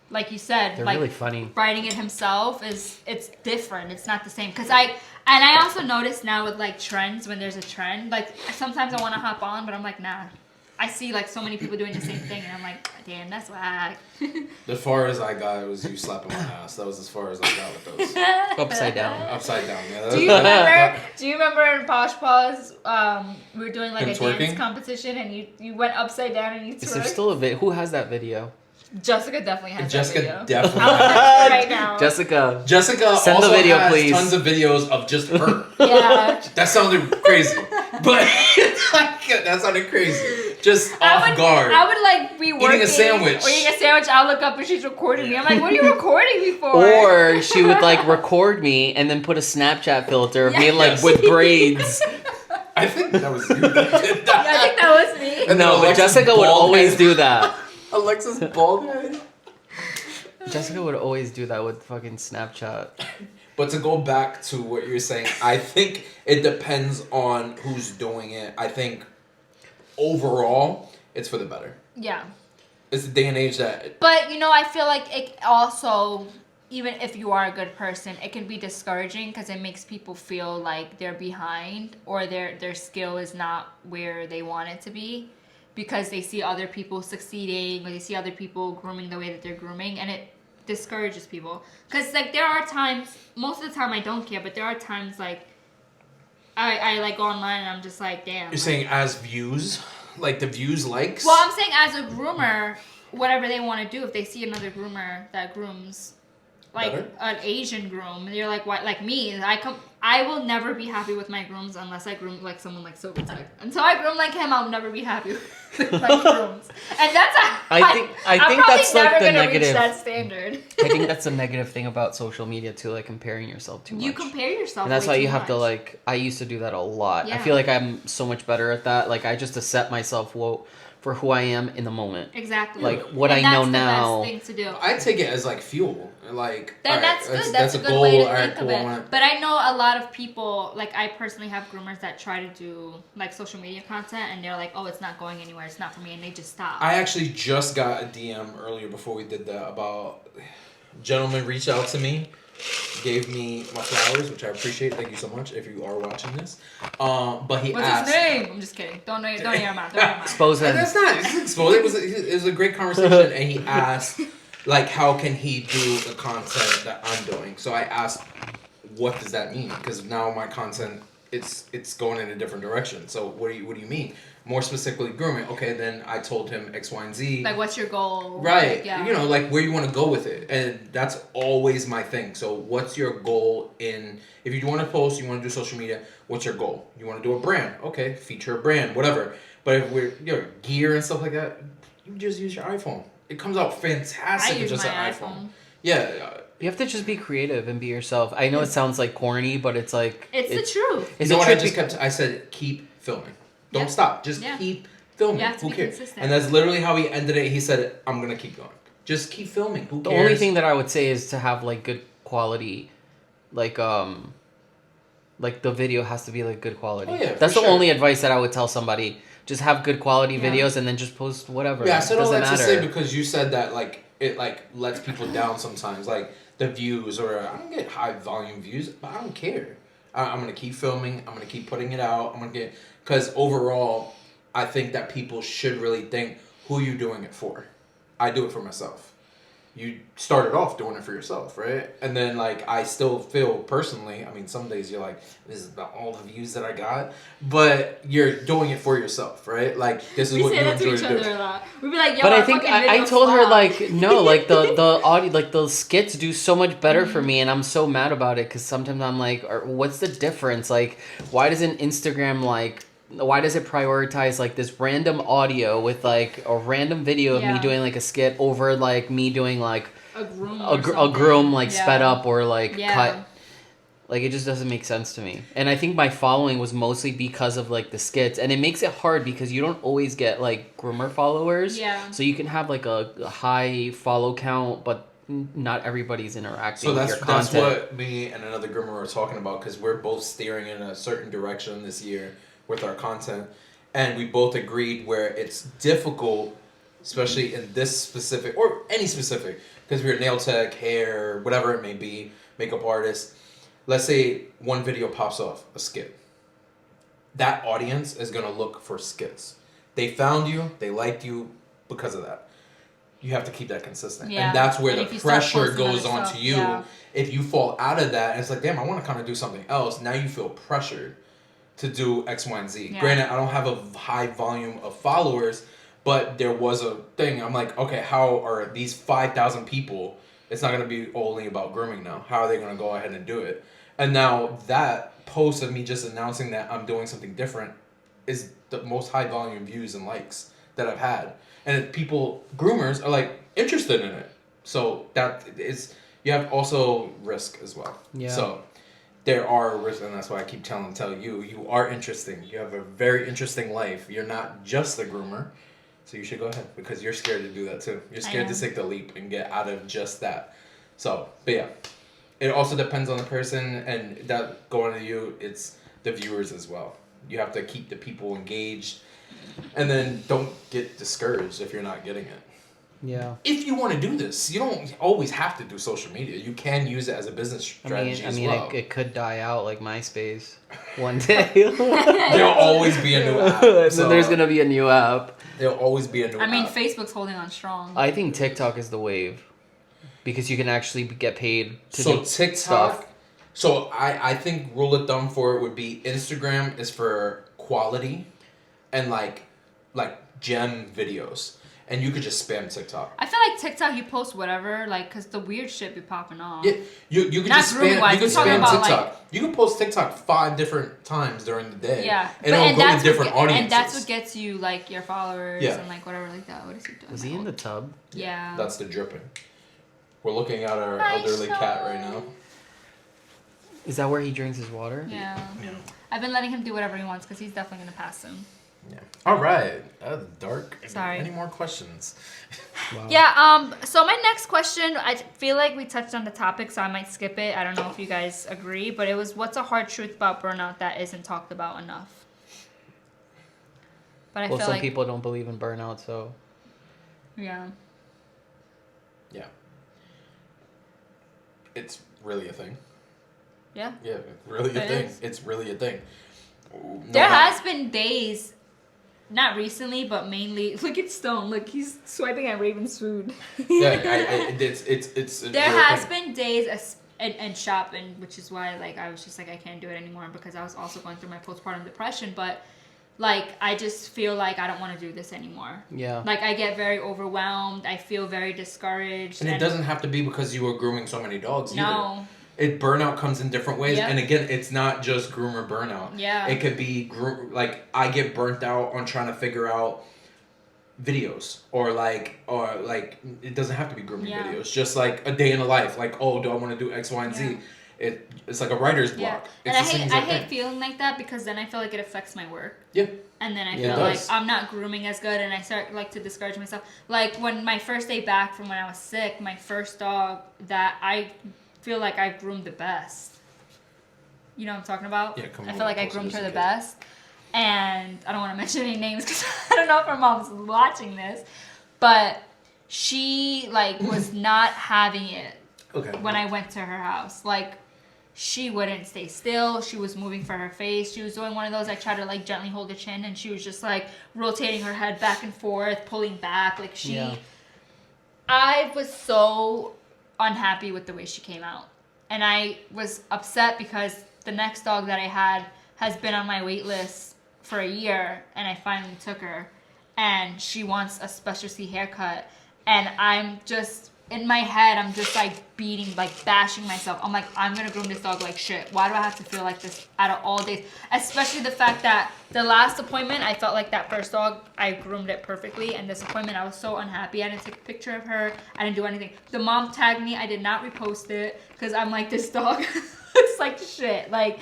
like you said, They're like really funny. writing it himself it's different. It's not the same. Cause I also notice now with like trends, when there's a trend, like sometimes I want to hop on, but I'm like, nah. I see like so many people doing the same thing, and I'm like, damn, that's whack. The far as I got was you slapping my ass. That was as far as I got with those. Upside down. Upside down. Yeah, Do you remember? Do you remember in Posh Paws, we were doing like Him a twerking? dance competition, and you went upside down and you Is there twerked? still a video? Who has that video? Jessica definitely has Jessica that video. definitely. I'll text her right now. Jessica. Jessica Send the also video, has please. tons of videos of just her. Yeah. That sounded crazy, but that sounded crazy. Just off guard. I would like be working a sandwich. or eating a sandwich. I'll look up and she's recording me. I'm like, what are you recording me for? Or she would like record me and then put a Snapchat filter of me like Yes. with braids. I think that was you that did Yeah, I think that. that was me. And No, then but Alexa's Jessica would bald always head. do that. Alexa's bald head. Jessica would always do that with fucking Snapchat. But to go back to what you're saying, I think it depends on who's doing it. I think overall, it's for the better. Yeah. It's the day and age that But you know, I feel like it also, even if you are a good person, it can be discouraging because it makes people feel like they're behind or their skill is not where they want it to be, because they see other people succeeding or they see other people grooming the way that they're grooming, and it discourages people. Because like there are times, most of the time I don't care, but there are times like I like go online and I'm just like, damn. you're like, saying as views, like the views likes. well, I'm saying as a groomer, whatever they want to do, if they see another groomer that grooms, like Better? an Asian groom, they're like, what? Like me, I will never be happy with my grooms unless I groom like someone like Silvertech. Until I groom like him, I'll never be happy with my grooms. And that's I think I'm that's probably like never the gonna negative. reach that standard. I think that's a negative thing about social media too, like comparing yourself too much. You compare yourself, and that's way why you too have to much. like. I used to do that a lot. I Yeah. feel like I'm so much better at that. Like I just accept myself for who I am in the moment. Exactly. Like what And I know that's now. the best thing to do. I take it as like fuel. Like Then all right, that's good. That's a good goal. way to All right, think cool, of I it. wanna- But I know a lot of people, like I personally have groomers that try to do like social media content, and they're like, "Oh, it's not going anywhere. It's not for me," and they just stop. I actually just got a DM earlier before we did that about gentleman reached out to me, gave me my flowers, which I appreciate. Thank you so much if you are watching this. But he What's asked. his name? I'm just kidding. Don't hear him out. Don't hear him out. Expose And him. that's not. It's exposed. It was a great conversation, and he asked, like, how can he do the content that I'm doing? So I asked, what does that mean? Because now my content, it's going in a different direction. So what do you mean? More specifically, grooming. Okay, then I told him X, Y, and Z. Like, what's your goal? Right. Like, yeah. You know, like where you want to go with it. And that's always my thing. So what's your goal in, if you want to post, you want to do social media, what's your goal? You want to do a brand. Okay, feature a brand, whatever. But if we're, gear and stuff like that, you just use your iPhone. It comes out fantastic I with use just my an iPhone. iPhone. Yeah. You have to just be creative and be yourself. I know it sounds like corny, but it's like It's the truth. Is You know it what I true just because- kept, I said, keep filming. Don't Yeah. stop. Just Yeah. keep filming. You have to Who be cares? consistent. And that's literally how he ended it. He said, I'm going to keep going. Just keep filming. Who The cares? only thing that I would say is to have like good quality, like the video has to be like good quality. Oh, yeah, That's for the sure. only advice that I would tell somebody. Just have good quality Yeah. videos and then just post whatever. Yeah, I It said all doesn't that matter. to say because you said that like it like lets people down sometimes, like the views or I don't get high volume views, but I don't care. I'm gonna keep filming. I'm gonna keep putting it out. I'm gonna get because overall, I think that people should really think who you doing it for. I do it for myself. You started off doing it for yourself, right? And then like I still feel personally, I mean some days you're like, this is about all the views that I got, but you're doing it for yourself, right? Like this is We what say you that to enjoy each to other do. a lot. We'd be like, yo, But I our think fucking I videos told her flop. like no, like the audio, like the skits do so much better for me, and I'm so mad about it because sometimes I'm like, what's the difference? Like, why doesn't Instagram like? Why does it prioritize like this random audio with like a random video of me Yeah. doing like a skit over like me doing like a groom, a or something. groom like Yeah. sped up or like Yeah. cut? Like it just doesn't make sense to me. And I think my following was mostly because of like the skits, and it makes it hard because you don't always get like groomer followers. Yeah. So you can have like a high follow count, but not everybody's interacting So with that's your content. what me and another groomer were talking about because we're both steering in a certain direction this year with our content, and we both agreed where it's difficult, especially in this specific or any specific, because we're nail tech, hair, whatever it may be, makeup artist. Let's say one video pops off, a skit. That audience is gonna look for skits. They found you, they liked you because of that. You have to keep that consistent. Yeah. And that's where And the if you start pressure posting goes other on stuff, to you. yeah. If you fall out of that, and it's like, damn, I want to kind of do something else. Now you feel pressured to do X, Y, and Z. Yeah. Granted, I don't have a high volume of followers, but there was a thing. I'm like, okay, how are these 5,000 people? It's not going to be only about grooming now. How are they going to go ahead and do it? And now that post of me just announcing that I'm doing something different is the most high volume views and likes that I've had. And people, groomers, are like interested in it. So that is, you have also risk as well. Yeah. So there are risks, and that's why I keep tell you, you are interesting. You have a very interesting life. You're not just a groomer. So you should go ahead because you're scared to do that too. You're scared to am. take the leap and get out of just that. So, but yeah. It also depends on the person, and that going to you, it's the viewers as well. You have to keep the people engaged, and then don't get discouraged if you're not getting it. Yeah. If you want to do this, you don't always have to do social media. You can use it as a business strategy as well. It could die out like MySpace one day. There'll always be a new app. And So then there's gonna be a new app. there'll always be a new I mean, app. Facebook's holding on strong. I think TikTok is the wave because you can actually get paid to So do TikTok. stuff. So I think rule of thumb for it would be Instagram is for quality, and like gem videos, and you could just spam TikTok. I feel like TikTok, you post whatever, like, because the weird shit be popping off. Yeah, you could Not just spam. grooming-wise, You could I'm talking spam about, TikTok. You can post TikTok 5 different times during the day. Yeah, and it'll go to different audiences. And that's what gets you like your followers Yeah. and like whatever like that. What is he doing? Was he in the tub? Yeah. That's the dripping. We're looking at our Hi, elderly cat right Sean. now. Is that where he drinks his water? Yeah. Yeah. I've been letting him do whatever he wants because he's definitely gonna pass soon. Yeah. All right. Dark. Sorry. Any more questions? Wow. Yeah. So my next question, I feel like we touched on the topic, so I might skip it. I don't know if you guys agree, but it was, what's a hard truth about burnout that isn't talked about enough? But I Well, feel some like people don't believe in burnout, so yeah. Yeah. It's really a thing. Yeah. Yeah, it's really a It thing. is. It's really a thing. No There ma- has been days, not recently, but mainly. Look at Stone. Look, he's swiping at Raven's food. Yeah, it's a There real has thing. been days and shopping, which is why like I was just like I can't do it anymore because I was also going through my postpartum depression. But like I just feel like I don't want to do this anymore. yeah. Like I get very overwhelmed. I feel very discouraged. And it doesn't have to be because you were grooming so many dogs either. No. It burnout comes in different ways, Yep. and again, it's not just groomer burnout. Yeah. It could be like I get burnt out on trying to figure out videos or like it doesn't have to be grooming Yeah. videos. Just like a day in the life, like oh, do I want to do X, Y, and Yeah. Z? It's like a writer's block. And It's the same I exact hate thing. feeling like that because then I feel like it affects my work. Yeah. And then I Yeah. feel It like does. I'm not grooming as good and I start like to discourage myself. Like when my first day back from when I was sick, my first dog that I feel like I groomed the best. You know what I'm talking about? Yeah, come I on, feel like I closer groomed just her in the case. best. And I don't want to mention any names because I don't know if her mom's watching this. But she like was not having it Okay. when I went to her house. Like, she wouldn't stay still. She was moving for her face. She was doing one of those, I tried to, like, gently hold her chin, and she was just, like, rotating her head back and forth, pulling back. Like, she... Yeah. I was so unhappy with the way she came out. And I was upset because the next dog that I had has been on my wait list for a year, and I finally took her. And she wants a special C haircut. And I'm just, in my head, I'm just like bashing myself. I'm like, I'm gonna groom this dog like shit. Why do I have to feel like this out of all days? Especially the fact that the last appointment, I felt like that first dog, I groomed it perfectly. And this appointment, I was so unhappy. I didn't take a picture of her. I didn't do anything. The mom tagged me. I did not repost it because I'm like, this dog looks like shit. Like,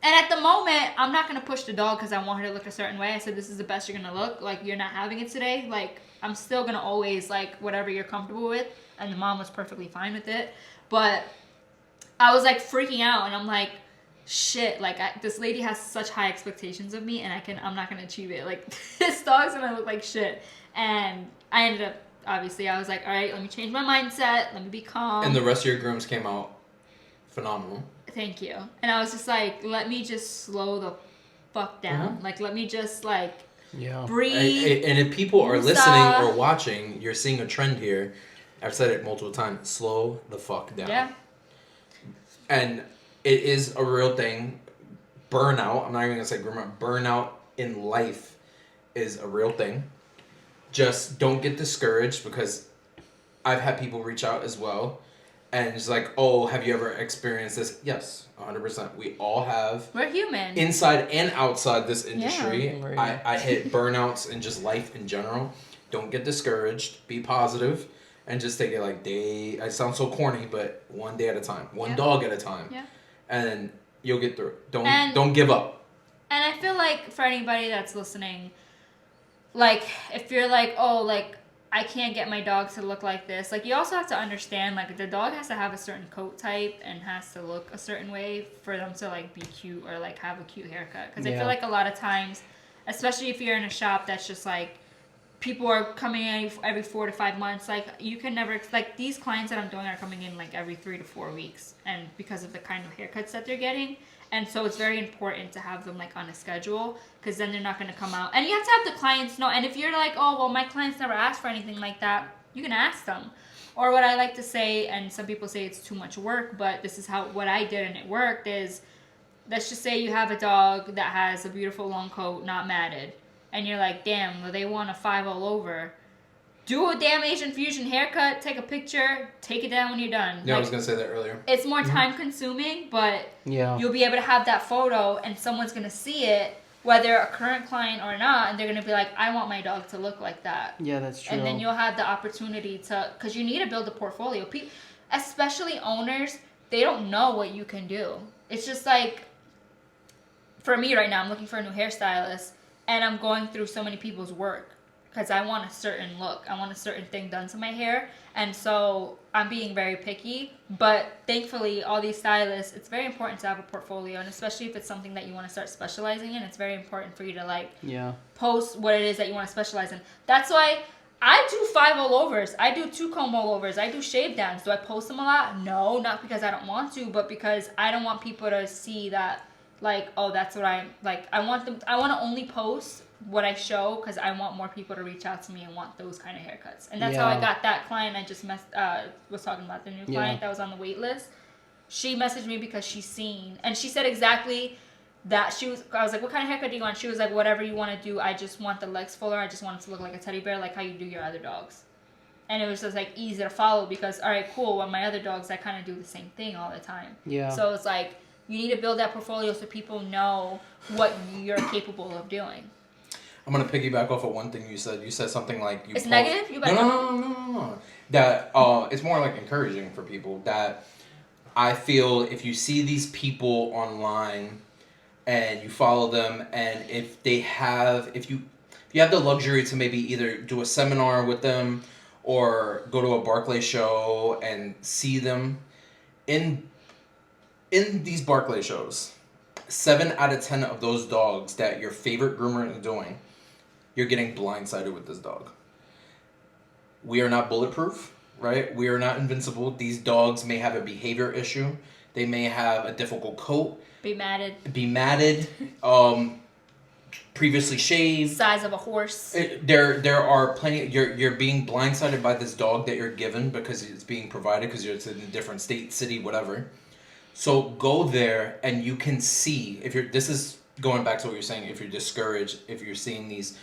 and at the moment, I'm not gonna push the dog because I want her to look a certain way. I said, this is the best you're gonna look. Like, you're not having it today. Like, I'm still gonna always like whatever you're comfortable with. And the mom was perfectly fine with it. But I was like freaking out, and I'm like, shit, like this lady has such high expectations of me, and I'm not gonna achieve it. Like, this dog's gonna look like shit. And I ended up, obviously, I was like, all right, let me change my mindset. Let me be calm. And the rest of your grooms came out phenomenal. Thank you. And I was just like, let me just slow the fuck down. Like, let me just like breathe. And if people are listening or watching, you're seeing a trend here. I've said it multiple times. Slow the fuck down. Yeah. And it is a real thing. Burnout, I'm not even going to say groomer, burnout in life is a real thing. Just don't get discouraged, because I've had people reach out as well. And it's like, oh, have you ever experienced this? Yes, 100%. We all have. We're human. Inside and outside this industry. Yeah, right. I hit burnouts and just life in general. Don't get discouraged. Be positive. And just take it like day. I sound so corny, but one day at a time, one dog at a time, and then you'll get through it. Don't give up. And I feel like for anybody that's listening, like if you're like, oh, like I can't get my dog to look like this, like you also have to understand, like the dog has to have a certain coat type and has to look a certain way for them to like be cute or like have a cute haircut. Because I feel like a lot of times, especially if you're in a shop that's just like, people are coming in every 4 to 5 months. Like, you can never, like, these clients that I'm doing are coming in like every 3 to 4 weeks, and because of the kind of haircuts that they're getting. And so it's very important to have them like on a schedule, because then they're not going to come out. And you have to have the clients know. And if you're like, oh, well, my clients never asked for anything like that, you can ask them. Or what I like to say, and some people say it's too much work, but this is what I did and it worked, is let's just say you have a dog that has a beautiful long coat, not matted. And you're like, damn, well, they want a 5 all over. Do a damn Asian fusion haircut, take a picture, take it down when you're done. Yeah, like, I was going to say that earlier. It's more time consuming, but you'll be able to have that photo, and someone's going to see it, whether a current client or not, and they're going to be like, I want my dog to look like that. Yeah, that's true. And then you'll have the opportunity to, because you need to build a portfolio. Especially owners, they don't know what you can do. It's just like, for me right now, I'm looking for a new hairstylist. And I'm going through so many people's work because I want a certain look. I want a certain thing done to my hair. And so I'm being very picky. But thankfully, all these stylists, it's very important to have a portfolio. And especially if it's something that you want to start specializing in, it's very important for you to like post what it is that you want to specialize in. That's why I do 5 all-overs. I do 2 comb all-overs. I do shave downs. Do I post them a lot? No, not because I don't want to, but because I don't want people to see that, like, oh, that's what I like. I want to only post what I show, because I want more people to reach out to me and want those kind of haircuts. And that's how I got that client I just was talking about, the new client that was on the wait list. She messaged me because she's seen, and she said exactly that. I was like, what kind of haircut do you want? She was like, whatever you want to do. I just want the legs fuller. I just want it to look like a teddy bear, like how you do your other dogs. And it was just like easy to follow, because all right, cool, well, my other dogs, I kind of do the same thing all the time. So it's like, you need to build that portfolio so people know what you're capable of doing. I'm going to piggyback off of one thing you said. You said something like... It's negative? You better No. That it's more like encouraging for people. That I feel if you see these people online and you follow them, and if you have the luxury to maybe either do a seminar with them or go to a Barclay show and see them in these Barclay shows, 7 out of 10 of those dogs that your favorite groomer is doing, you're getting blindsided with this dog. We are not bulletproof, right? We are not invincible. These dogs may have a behavior issue. They may have a difficult coat. Be matted. previously shaved. Size of a horse. There are plenty. You're being blindsided by this dog that you're given because it's being provided because it's in a different state, city, whatever. So go there and you can see if you're. This is going back to what you're saying. If you're discouraged, if you're seeing these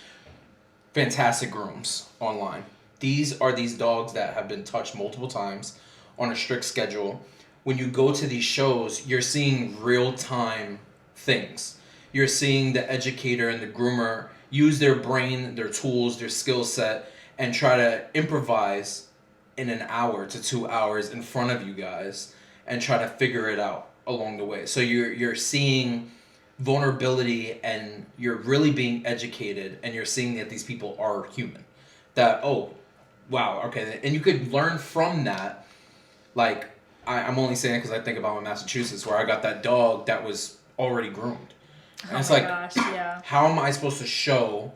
fantastic grooms online, these are these dogs that have been touched multiple times on a strict schedule. When you go to these shows, you're seeing real time things. You're seeing the educator and the groomer use their brain, their tools, their skill set, and try to improvise in an hour to 2 hours in front of you guys and try to figure it out along the way. So you're seeing vulnerability and you're really being educated and you're seeing that these people are human. That, oh, wow, okay. And you could learn from that. Like, I'm only saying it because I think about in Massachusetts where I got that dog that was already groomed. And it's like, Gosh, yeah. how am I supposed to show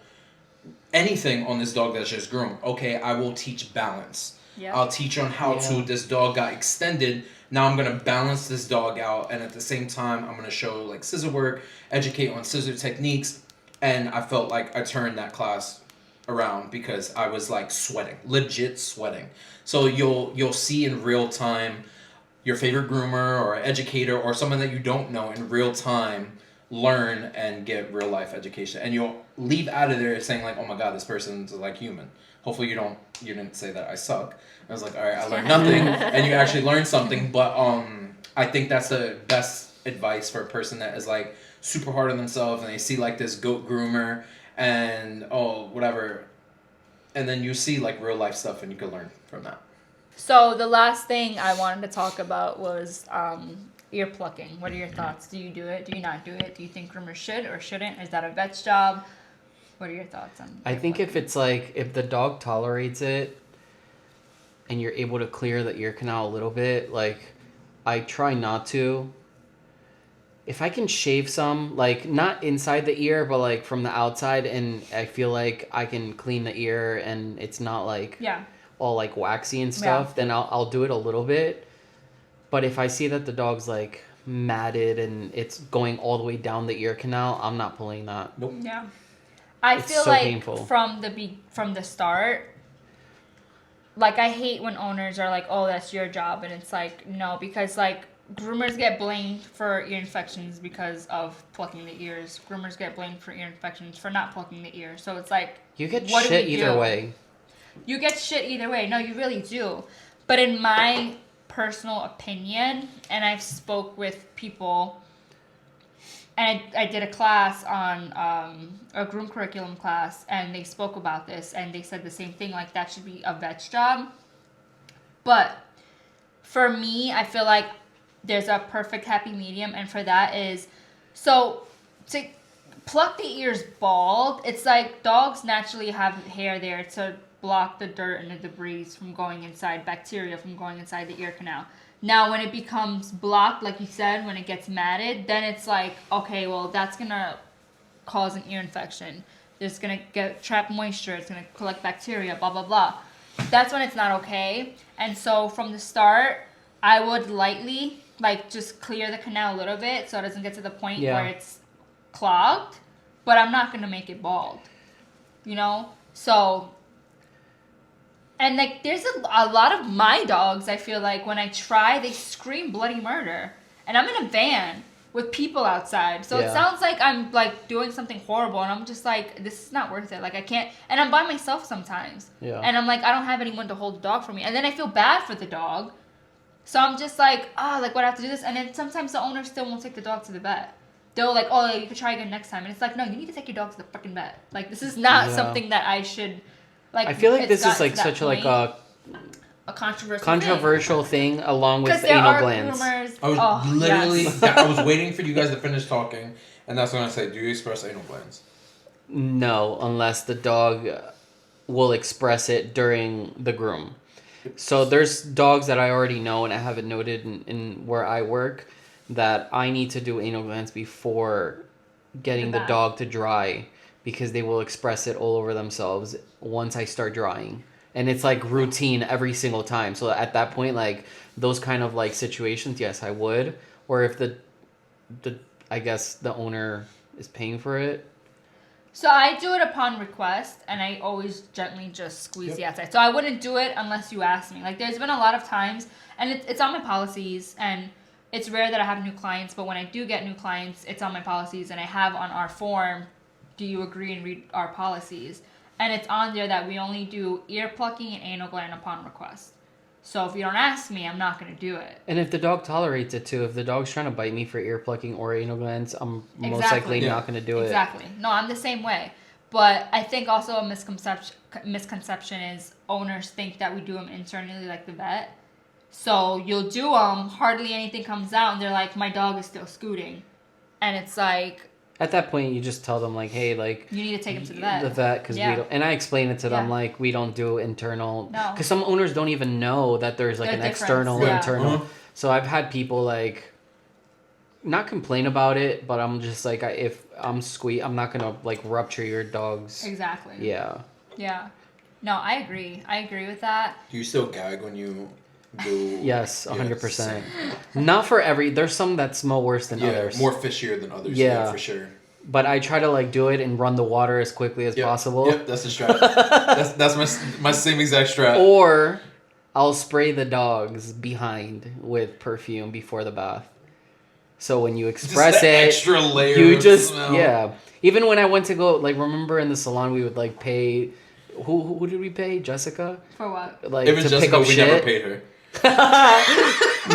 anything on this dog that's just groomed? Okay, I will teach balance. Yeah. I'll teach on how to, this dog got extended. Now I'm going to balance this dog out. And at the same time, I'm going to show like scissor work, educate on scissor techniques. And I felt like I turned that class around because I was like sweating, legit sweating. So you'll see in real time your favorite groomer or educator or someone that you don't know in real time learn and get real life education, and you'll leave out of there saying like, oh my god, this person's like human. Hopefully you didn't say that I suck. I was like, all right, I learned nothing and you actually learned something. But I think that's the best advice for a person that is like super hard on themselves and they see like this goat groomer and whatever, and then you see like real life stuff and you can learn from that. So the last thing I wanted to talk about was ear plucking. What are your thoughts? Do you do it? Do you not do it? Do you think groomers should or shouldn't? Is that a vet's job? What are your thoughts on I think if it's like, if the dog tolerates it and you're able to clear the ear canal a little bit, like, I try not to. If I can shave some, like, not inside the ear, but like from the outside, and I feel like I can clean the ear and it's not like all like waxy and stuff, then I'll do it a little bit. But if I see that the dog's like matted and it's going all the way down the ear canal, I'm not pulling that. Nope. Yeah. I It's feel so like painful. from the start, like I hate when owners are like, "Oh, that's your job," and it's like, no, because like groomers get blamed for ear infections because of plucking the ears. Groomers get blamed for ear infections for not plucking the ear. So it's like, You get what do shit we either do? way. You get shit either way. No, you really do. But in my personal opinion, and I've spoke with people, and I did a class on a groom curriculum class, and they spoke about this, and they said the same thing, like that should be a vet's job. But for me, I feel like there's a perfect happy medium, and for that is, so to pluck the ears bald, it's like dogs naturally have hair there to block the dirt and the debris from going inside, bacteria from going inside the ear canal. Now, when it becomes blocked, like you said, when it gets matted, then it's like, okay, well, that's going to cause an ear infection. It's going to get trap moisture. It's going to collect bacteria, blah, blah, blah. That's when it's not okay. And so from the start, I would lightly, like, just clear the canal a little bit so it doesn't get to the point where it's clogged. But I'm not going to make it bald, you know? So... And, like, there's a lot of my dogs, I feel like, when I try, they scream bloody murder. And I'm in a van with people outside. So it sounds like I'm, like, doing something horrible. And I'm just like, this is not worth it. Like, I can't. And I'm by myself sometimes. Yeah. And I'm like, I don't have anyone to hold the dog for me. And then I feel bad for the dog. So I'm just like, like, what, I have to do this? And then sometimes the owner still won't take the dog to the vet. They'll like, oh, you could try again next time. And it's like, no, you need to take your dog to the fucking vet. Like, this is not something that I should... Like, I feel like it's this is like gotten to such that like a controversial thing along with because the there anal are glands. rumors. I was yes. I was waiting for you guys to finish talking, and that's when I say, do you express anal glands? No, unless the dog will express it during the groom. So there's dogs that I already know and I have it noted in where I work that I need to do anal glands before getting the dog to dry, because they will express it all over themselves once I start drying. And it's like routine every single time. So at that point, like those kind of like situations, yes, I would. Or if the I guess the owner is paying for it. So I do it upon request, and I always gently just squeeze the outside. So I wouldn't do it unless you ask me. Like, there's been a lot of times, and it's on my policies, and it's rare that I have new clients, but when I do get new clients, it's on my policies, and I have on our form, do you agree and read our policies? And it's on there that we only do ear plucking and anal gland upon request. So if you don't ask me, I'm not going to do it. And if the dog tolerates it too, if the dog's trying to bite me for ear plucking or anal glands, I'm most Exactly. likely not going to do it. Exactly. No, I'm the same way. But I think also a misconception is owners think that we do them internally like the vet. So you'll do them, hardly anything comes out, and they're like, my dog is still scooting. And it's like... At that point, you just tell them, like, hey, like... You need to take him to the vet. The vet, because we don't... And I explain it to them, like, we don't do internal... No. Because some owners don't even know that there's, like, an difference. external, Yeah. internal. So I've had people, like... Not complain about it, but I'm just, like, if I'm I'm not going to, like, rupture your dog's... Exactly. Yeah. Yeah. No, I agree. I agree with that. Do you still gag when you do? Yes, 100%. Not for every... There's some that smell worse than others. More fishier than others. Yeah. Yeah, for sure. But I try to, like, do it and run the water as quickly as possible. Yep, that's the strat. that's my same exact strat. Or I'll spray the dogs behind with perfume before the bath. So when you express just that it, extra layer you of just smell. yeah. Even when I went to go, like, remember in the salon we would like pay. Who did we pay? Jessica. For what? Like It was to Jessica, pick up we shit. never paid her.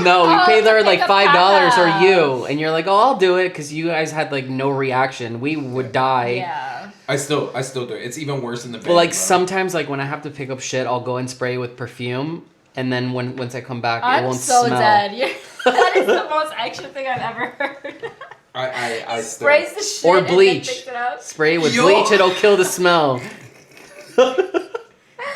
No, we paid to her pick like up $5 or Papa. you, and you're like, oh, I'll do it because you guys had like no reaction. We would die. Yeah. I still do it. It's even worse in the. But like sometimes, like when I have to pick up shit, I'll go and spray with perfume, and then once I come back, it I'm won't so smell. dead. That is the most extra thing I've ever heard. I still. Sprays the shit Or and then bleach. picks it up. Spray with Yo. bleach, it'll kill the smell.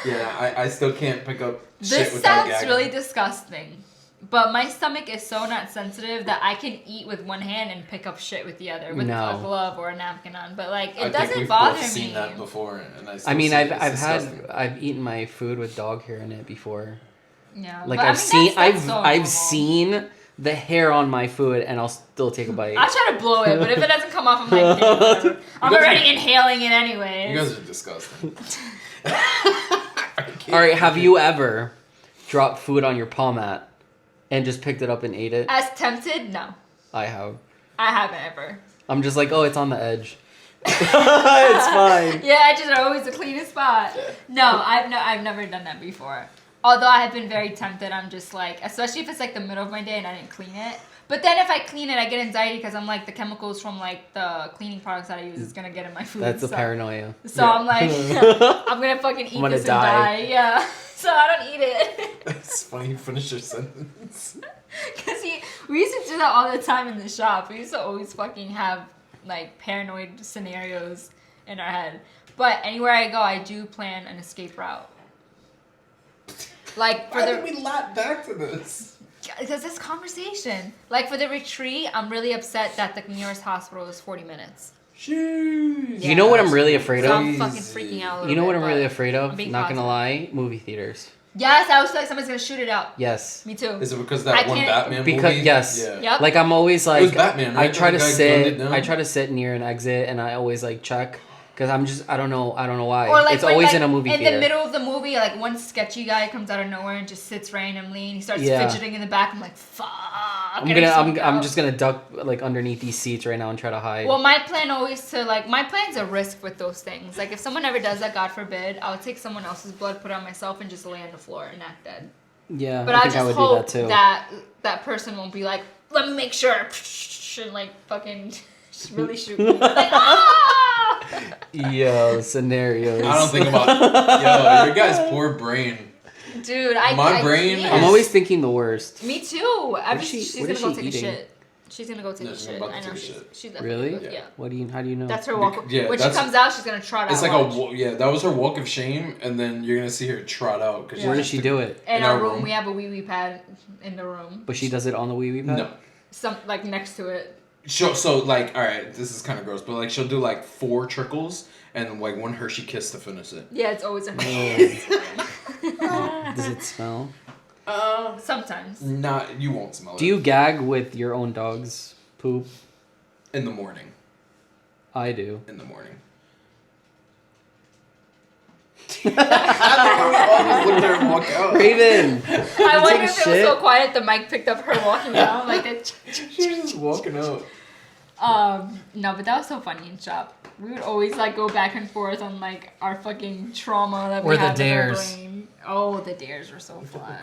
Yeah, I still can't pick up shit This without sounds gagging. really disgusting, but my stomach is so not sensitive that I can eat with one hand and pick up shit with the other with No. a glove or a napkin on. But like, I it think doesn't we've bother both me. seen that before, and I. Still I mean, see it. I've It's had disgusting. I've eaten my food with dog hair in it before. Yeah, Like but, I I've mean, seen that's so normal. I've seen the hair on my food, and I'll still take a bite. I try to blow it, but if it doesn't come off, I'm like, "Damn, whatever." I'm You guys already inhaling it anyways. You guys are disgusting. All right, have you ever dropped food on your palm mat and just picked it up and ate it? As tempted? No, I have. I haven't ever. I'm just like, oh, it's on the edge. It's fine. Yeah, I just always the cleanest spot. No, I've never done that before. Although I have been very tempted, I'm just like, especially if it's like the middle of my day and I didn't clean it. But then if I clean it, I get anxiety because I'm like, the chemicals from like the cleaning products that I use is gonna get in my food. That's the so. paranoia. So Yeah. I'm like, I'm gonna fucking eat I'm gonna this die. and die. Yeah. So I don't eat it. It's funny you finish your sentence. Because we used to do that all the time in the shop. We used to always fucking have like paranoid scenarios in our head. But anywhere I go, I do plan an escape route. Like for Why the did we lap back to this? because this conversation, like for the retreat, I'm really upset that the nearest hospital is 40 minutes. Jeez. Yeah. You know what I'm really afraid So of? I'm fucking freaking out. A little You know what bit, I'm really but afraid I'm of? being Not gonna positive. lie, movie theaters. Yes, I was like somebody's gonna shoot it out. Yes. Me too. Is it because I that one can't- Batman Because movie? yes, Yeah. Yep. like I'm always like was Batman, I right? try to The guy gunned sit. it down? I try to sit near an exit, and I always like check because I'm just I don't know why. Or like it's when, always like, in a movie in theater. the middle of the movie, like one sketchy guy comes out of nowhere and just sits randomly, and he starts Yeah. fidgeting in the back. I'm like, fuck. I'm just gonna duck like underneath these seats right now and try to hide. Well, my plan always to like my plan's a risk with those things. Like if someone ever does that, God forbid, I'll take someone else's blood, put it on myself, and just lay on the floor and act dead. yeah, But I I think just I would hope do that too. that person won't be like, let me make sure, and like fucking really shoot me. Like, ah! Yo, scenarios. I don't think about yo, your guy's poor brain. Dude, My brain can't. I'm always thinking the worst. Me too. She's what gonna is go she take eating? a shit. She's gonna go take No, a she's shit. about to I know take a she's shit. she's definitely Really? gonna go- yeah. What do you? How do you know? That's her walk. Yeah, when she that's- comes out, she's gonna trot It's out. like watch. that was her walk of shame, and then you're gonna see her trot out. Cause Yeah. Where does she do it? In in our our room, room. we have a wee wee pad in the room. But she does it on the wee wee pad. No. Some like next to it. So like, all right, this is kind of gross, but like she'll do like 4 trickles and like one Hershey kiss to finish it. Yeah, it's always a Does it smell? Sometimes. Not you won't smell it. Do you gag with your own dog's poop? in the morning? I do. In the morning. I looked there and walked out. Raven. I wonder take a if it was shit? so quiet the mic picked up her walking out like that. She was just walking out. No, but that was so funny in shop. We would always like go back and forth on like our fucking trauma that Or we the had with our dares. brain. Oh, the dares were so fun.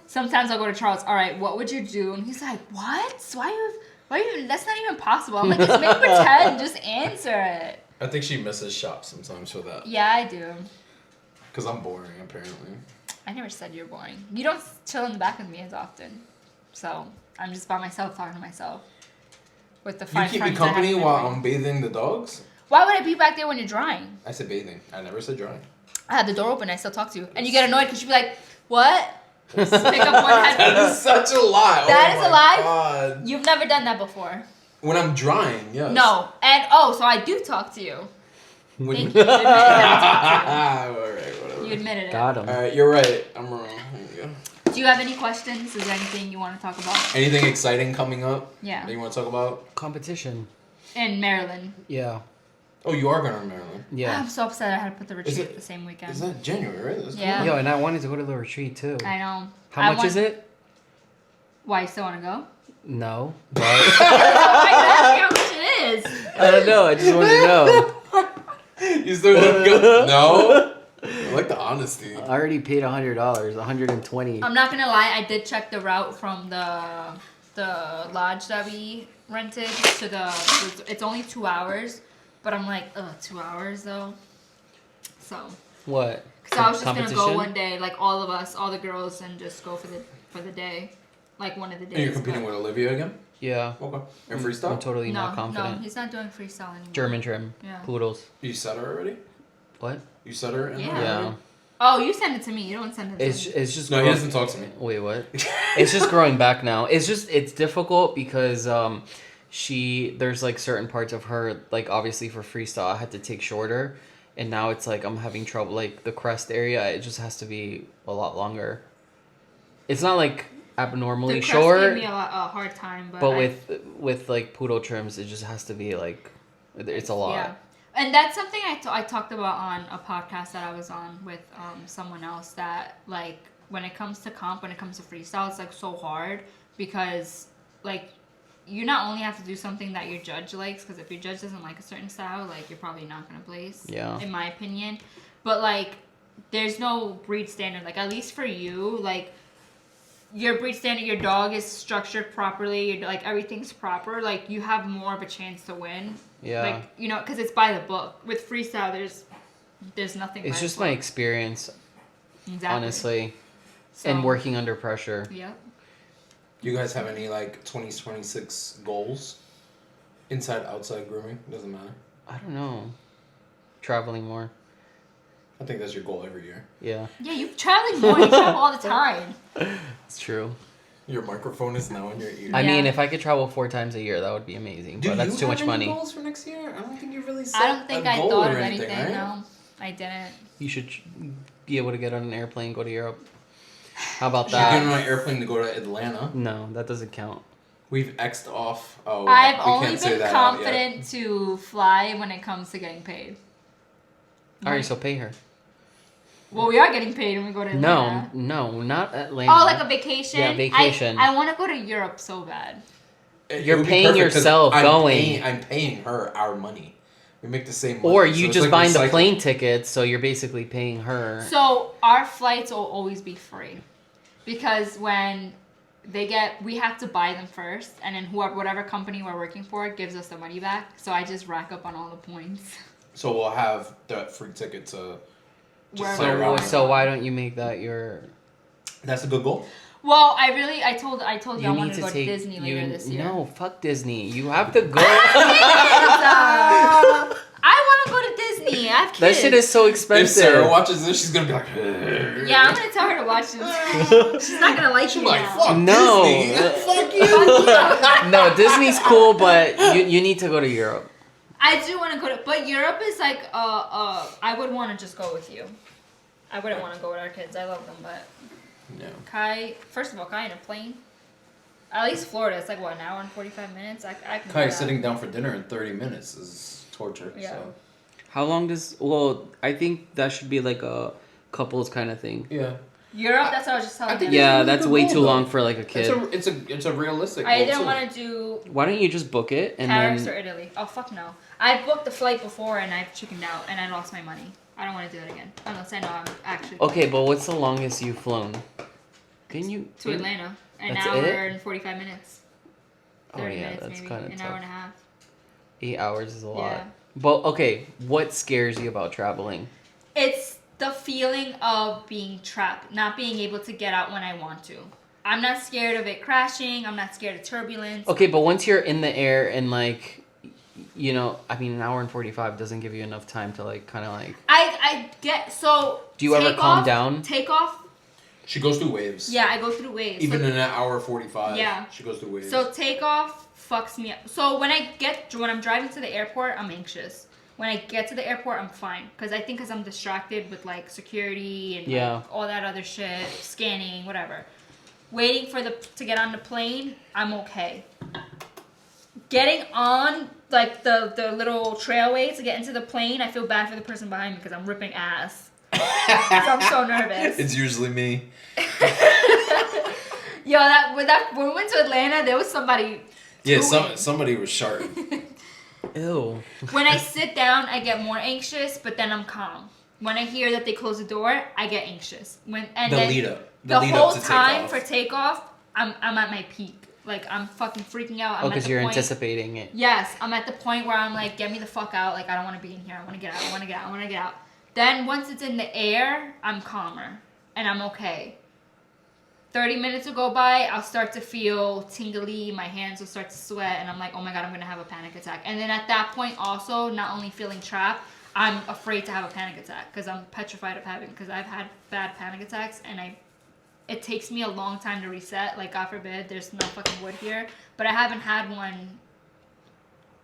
Sometimes I'll go to Charles. All right, what would you do? And he's like, "What? Why you? That's not even possible." I'm like, "Just make pretend. Just answer it." I think she misses shop sometimes for that. Yeah, I do. Because I'm boring, apparently. I never said you're boring. You don't chill in the back with me as often, so I'm just by myself talking to myself. With the You five keep me friends I have company in my while brain. I'm bathing the dogs? Why would I be back there when you're drying? I said bathing. I never said drying. I had the door open. I still talk to you, and you get annoyed because you be like, "What?" Pick up one headphone. That is such a lie. That Oh is a my lie? God. You've never done that before. When I'm drying, yes. No, and so I do talk to you. When Thank you. You admitted that Alright, whatever. you admitted it. Got him. Alright, you're right. I'm wrong. There you go. Do you have any questions? Is there anything you want to talk about? Anything exciting coming up Yeah. that you want to talk about? Competition. In Maryland. Yeah. Oh, you are going to Maryland. Yeah. I'm so upset I had to put the retreat it- the same weekend. Is that January, right? That's Yeah. cool. Yo, and I wanted to go to the retreat too. I know. How much is it? Why, you still want to go? No. But Why ask how much it is? I don't know. I just wanted to know. You still want to go? No? I like the honesty. I already paid $100, $120. I'm not gonna lie, I did check the route from the lodge that we rented to it's only 2 hours, but I'm like, 2 hours though. So, What? cause I was just gonna go Competition? one day, like all of us, all the girls, and just go for the day, like one of the days. And you're competing but- with Olivia again? Yeah. Okay. And I'm freestyle? totally No, not confident. no, he's not doing freestyle anymore. German trim. Yeah. Poodles. You set her already? What? You set her? in Yeah. there Yeah. already? Oh, you send it to me. You don't send it to It's me. just No, he growing- doesn't talk to me. Wait, what? It's just growing back now. It's difficult because there's like certain parts of her, like obviously for freestyle I had to take shorter, and now it's like I'm having trouble, like the crest area, it just has to be a lot longer. It's not like abnormally The crest short, gave me a hard time, but with like poodle trims it just has to be like, it's a lot. Yeah, and that's something I talked about on a podcast that I was on with someone else, that like when it comes to when it comes to freestyle, it's like so hard because like you not only have to do something that your judge likes, because if your judge doesn't like a certain style, like you're probably not gonna place. Yeah. In my opinion, but like there's no breed standard. Like at least for you, like your breed standard, your dog is structured properly, like everything's proper, like you have more of a chance to win. Yeah. Like, you know, because it's by the book. With freestyle, there's nothing. It's by just the my book. experience, Exactly. honestly, So, and working under pressure. Yep. You guys have any like 2026 goals? Inside, outside grooming? Doesn't matter. I don't know. Traveling more. I think that's your goal every year. Yeah, Yeah, you traveling more. You travel all the time. it's true. Your microphone is now in your ear. I Yeah. mean, if I could travel 4 times a year, that would be amazing. Do But that's you too have much any money. goals for next year? I don't think you really set I don't think a I goal thought or of anything. right? No, I didn't. You should be able to get on an airplane, go to Europe. How about You get on that? my airplane to go to Atlanta. No, that doesn't count. We've X'd off. Oh, I've we only can't say been that out yet. confident to fly when it comes to getting paid. Alright, so pay her. Well, we are getting paid when we go to Atlanta. No, not Atlanta. Oh, like a vacation? Yeah, vacation. I want to go to Europe so bad. It You're would be paying perfect 'cause yourself going. I'm paying her our money. We make the same money. Or so you it's just like buying the recycling. plane tickets, so you're basically paying her. So our flights will always be free, because when we have to buy them first, and then whatever company we're working for gives us the money back. So I just rack up on all the points. So we'll have that free ticket to just Wherever play we're around. going. So why don't you make that your? That's a good goal. Well, I told you I You wanted need to to go take. to Disney later this year. No, fuck Disney. You have to go. I want to go to Disney. I have kids. That shit is so If Sarah expensive. watches this, she's gonna be like, Yeah, I'm gonna tell her to watch this. She's not gonna like she's you like, now. fuck No. Disney. Fuck you. No, Disney's cool, but you need to go to Europe. I do want to go to, but Europe is like, I would want to just go with you. I wouldn't want to go with our kids. I love them, but No. Kai, first of all, Kai in a plane. At least Florida, it's like what, an hour and 45 minutes. I can do Kai that. sitting down for dinner in 30 minutes is torture. Yeah. So How long does? Well, I think that should be like a couples kind of thing. Yeah. Europe, that's what I was just telling I think him. Yeah, really that's good way goal, too though. long for like a kid. It's a realistic. I goal, didn't too. want to do Why don't you just book it and Paris then? or Italy. Oh, fuck no. I booked the flight before and I've chickened out and I lost my money. I don't want to do it again. Unless I know I'm actually Okay, but what's the longest you've flown? Can you? to Atlanta. An That's hour it? and 45 minutes. Oh 30 yeah, minutes that's maybe. kind of An tough. hour and a half. 8 hours is a lot. Yeah. But okay, what scares you about traveling? It's the feeling of being trapped, not being able to get out when I want to. I'm not scared of it crashing. I'm not scared of turbulence. Okay, but once you're in the air and like, you know, I mean, an hour and 45 doesn't give you enough time to like, kind of like. I get so. Do you ever take calm off- down? Take off. She goes through waves. Yeah, I go through waves. Even So- in an hour 45. Yeah. She goes through waves. So takeoff fucks me up. So when I'm driving to the airport, I'm anxious. When I get to the airport, I'm fine because I'm distracted with like security and Yeah. like, all that other shit, scanning, whatever. Waiting for to get on the plane, I'm okay. Getting on like the little trailway to get into the plane, I feel bad for the person behind me because I'm ripping ass. 'Cause I'm so nervous. It's usually me. Yo, when we went to Atlanta, there was somebody. Yeah, doing- somebody was sharp. Ew. When I sit down, I get more anxious, but then I'm calm. When I hear that they close the door, I get anxious. The lead up. The lead whole up to time takeoff. for takeoff, I'm at my peak. Like I'm fucking freaking out. I'm Oh, at because the you're point, anticipating it. Yes, I'm at the point where I'm like, get me the fuck out. Like I don't want to be in here. I want to get out. I want to get out. I want to get out. Then once it's in the air, I'm calmer and I'm okay. 30 minutes will go by, I'll start to feel tingly, my hands will start to sweat, and I'm like, oh my god, I'm gonna have a panic attack. And then at that point, also, not only feeling trapped, I'm afraid to have a panic attack because I'm petrified of having. Because I've had bad panic attacks, and it takes me a long time to reset. Like God forbid, there's no fucking wood here, but I haven't had one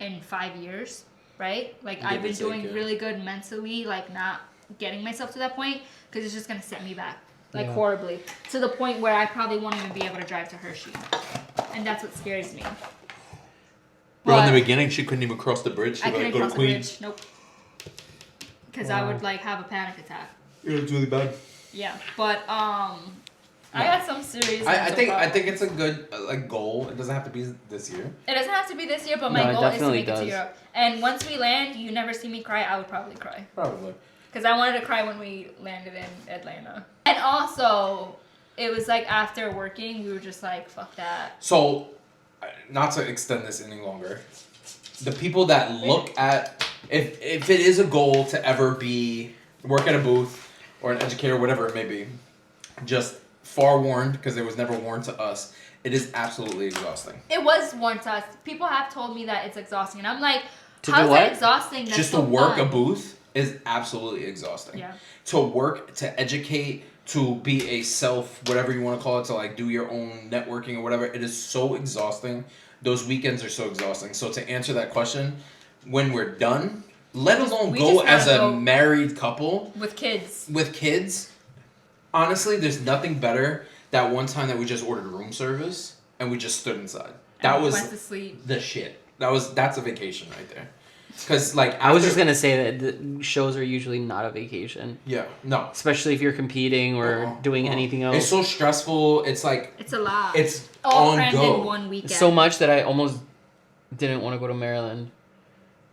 in 5 years, right? Like I've been doing really good mentally, like not getting myself to that point because it's just gonna set me back. Like horribly, to the point where I probably won't even be able to drive to Hershey, and that's what scares me. Bro, in But the beginning, she couldn't even cross the bridge. She I like, couldn't go to cross the Queens. bridge. Nope. Because I would like have a panic attack. It was really bad. Yeah, but I got some serious. I mental think problems. it's a good like goal. It doesn't have to be this year. It doesn't have to be this year, but No, my it goal is to definitely make it to does. Europe. And once we land, you never see me cry. I would probably cry. Probably. Because I wanted to cry when we landed in Atlanta. And also, it was like after working, we were just like, fuck that. So, not to extend this any longer, the people that look at if it is a goal to ever be work at a booth or an educator, whatever it may be, just forewarned because it was never warned to us. It is absolutely exhausting. It was one to us. People have told me that it's exhausting. And I'm like, To how's do that what? exhausting? That's Just so to work fun. a booth is absolutely exhausting. Yeah. To work, to educate, to be a self, whatever you want to call it, to like do your own networking or whatever, it is so exhausting. Those weekends are so exhausting. So to answer that question, when we're done, let alone We go just as a gotta go. married couple With kids. with kids, honestly, there's nothing better. That one time that we just ordered room service and we just stood inside. That And was went to sleep. the shit. That's a vacation right there. Because like I was after- just gonna say that the shows are usually not a vacation, yeah, no. especially if you're competing or doing anything else. It's so stressful. It's like It's a lot. it's all on crammed go. in one weekend. So much that I almost didn't want to go to Maryland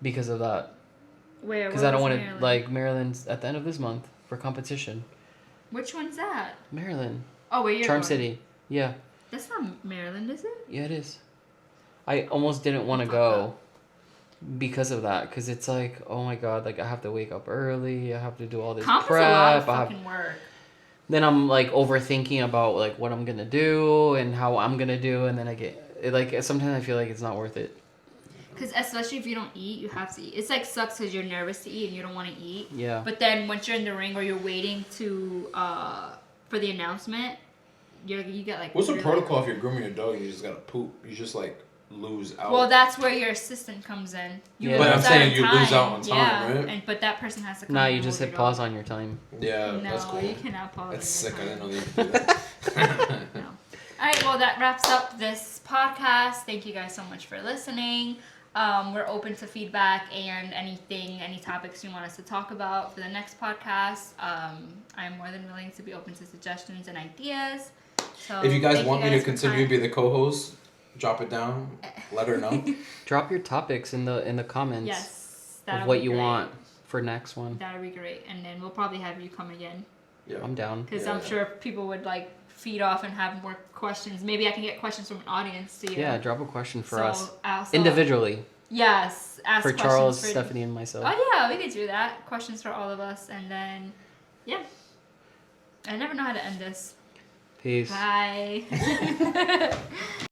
because of that. Where? Because I don't want to like Maryland's at the end of this month for competition. Which one's that? Maryland, Oh, where you're Charm going. City. Yeah, That's not Maryland, is it? yeah, it is. I almost didn't want to Fuck go because of that. Because it's like, oh my god, like I have to wake up early. I have to do all this Comp is prep. a lot of I have fucking work. then I'm like overthinking about like what I'm gonna do and how I'm gonna do, and then I get it, like sometimes I feel like it's not worth it. Because especially if you don't eat, you have to eat. It's like sucks because you're nervous to eat and you don't want to eat. Yeah. But then once you're in the ring or you're waiting to for the announcement, you get like. What's the really- protocol if you're grooming your dog? You just gotta poop. You just like lose out. Well, that's where your assistant comes in. You Yeah. But I'm lose out saying on you lose out on time, yeah, right? And but that person has to come. Nah, in you and just hold hit your pause dog. on your time. yeah, No, that's cool. you cannot pause. That's on sick. your I time. didn't know they could do that. No. All right, well, that wraps up this podcast. Thank you guys so much for listening. We're open to feedback and any topics you want us to talk about for the next podcast. I'm more than willing to be open to suggestions and ideas. So If you guys thank want me to guys for continue to be the co-host, drop it down. Let her know. Drop your topics in the comments Yes, of what you want for next one. That would be great, and then we'll probably have you come again Yeah. I'm down. because Yeah, I'm sure people would like feed off and have more questions. Maybe I can get questions from an audience to you. Yeah, drop a question for us Also, individually. Yes, ask For questions Charles, for, Stephanie, and myself. Oh yeah, we could do that. Questions for all of us, and then yeah. I never know how to end this. Peace. Bye.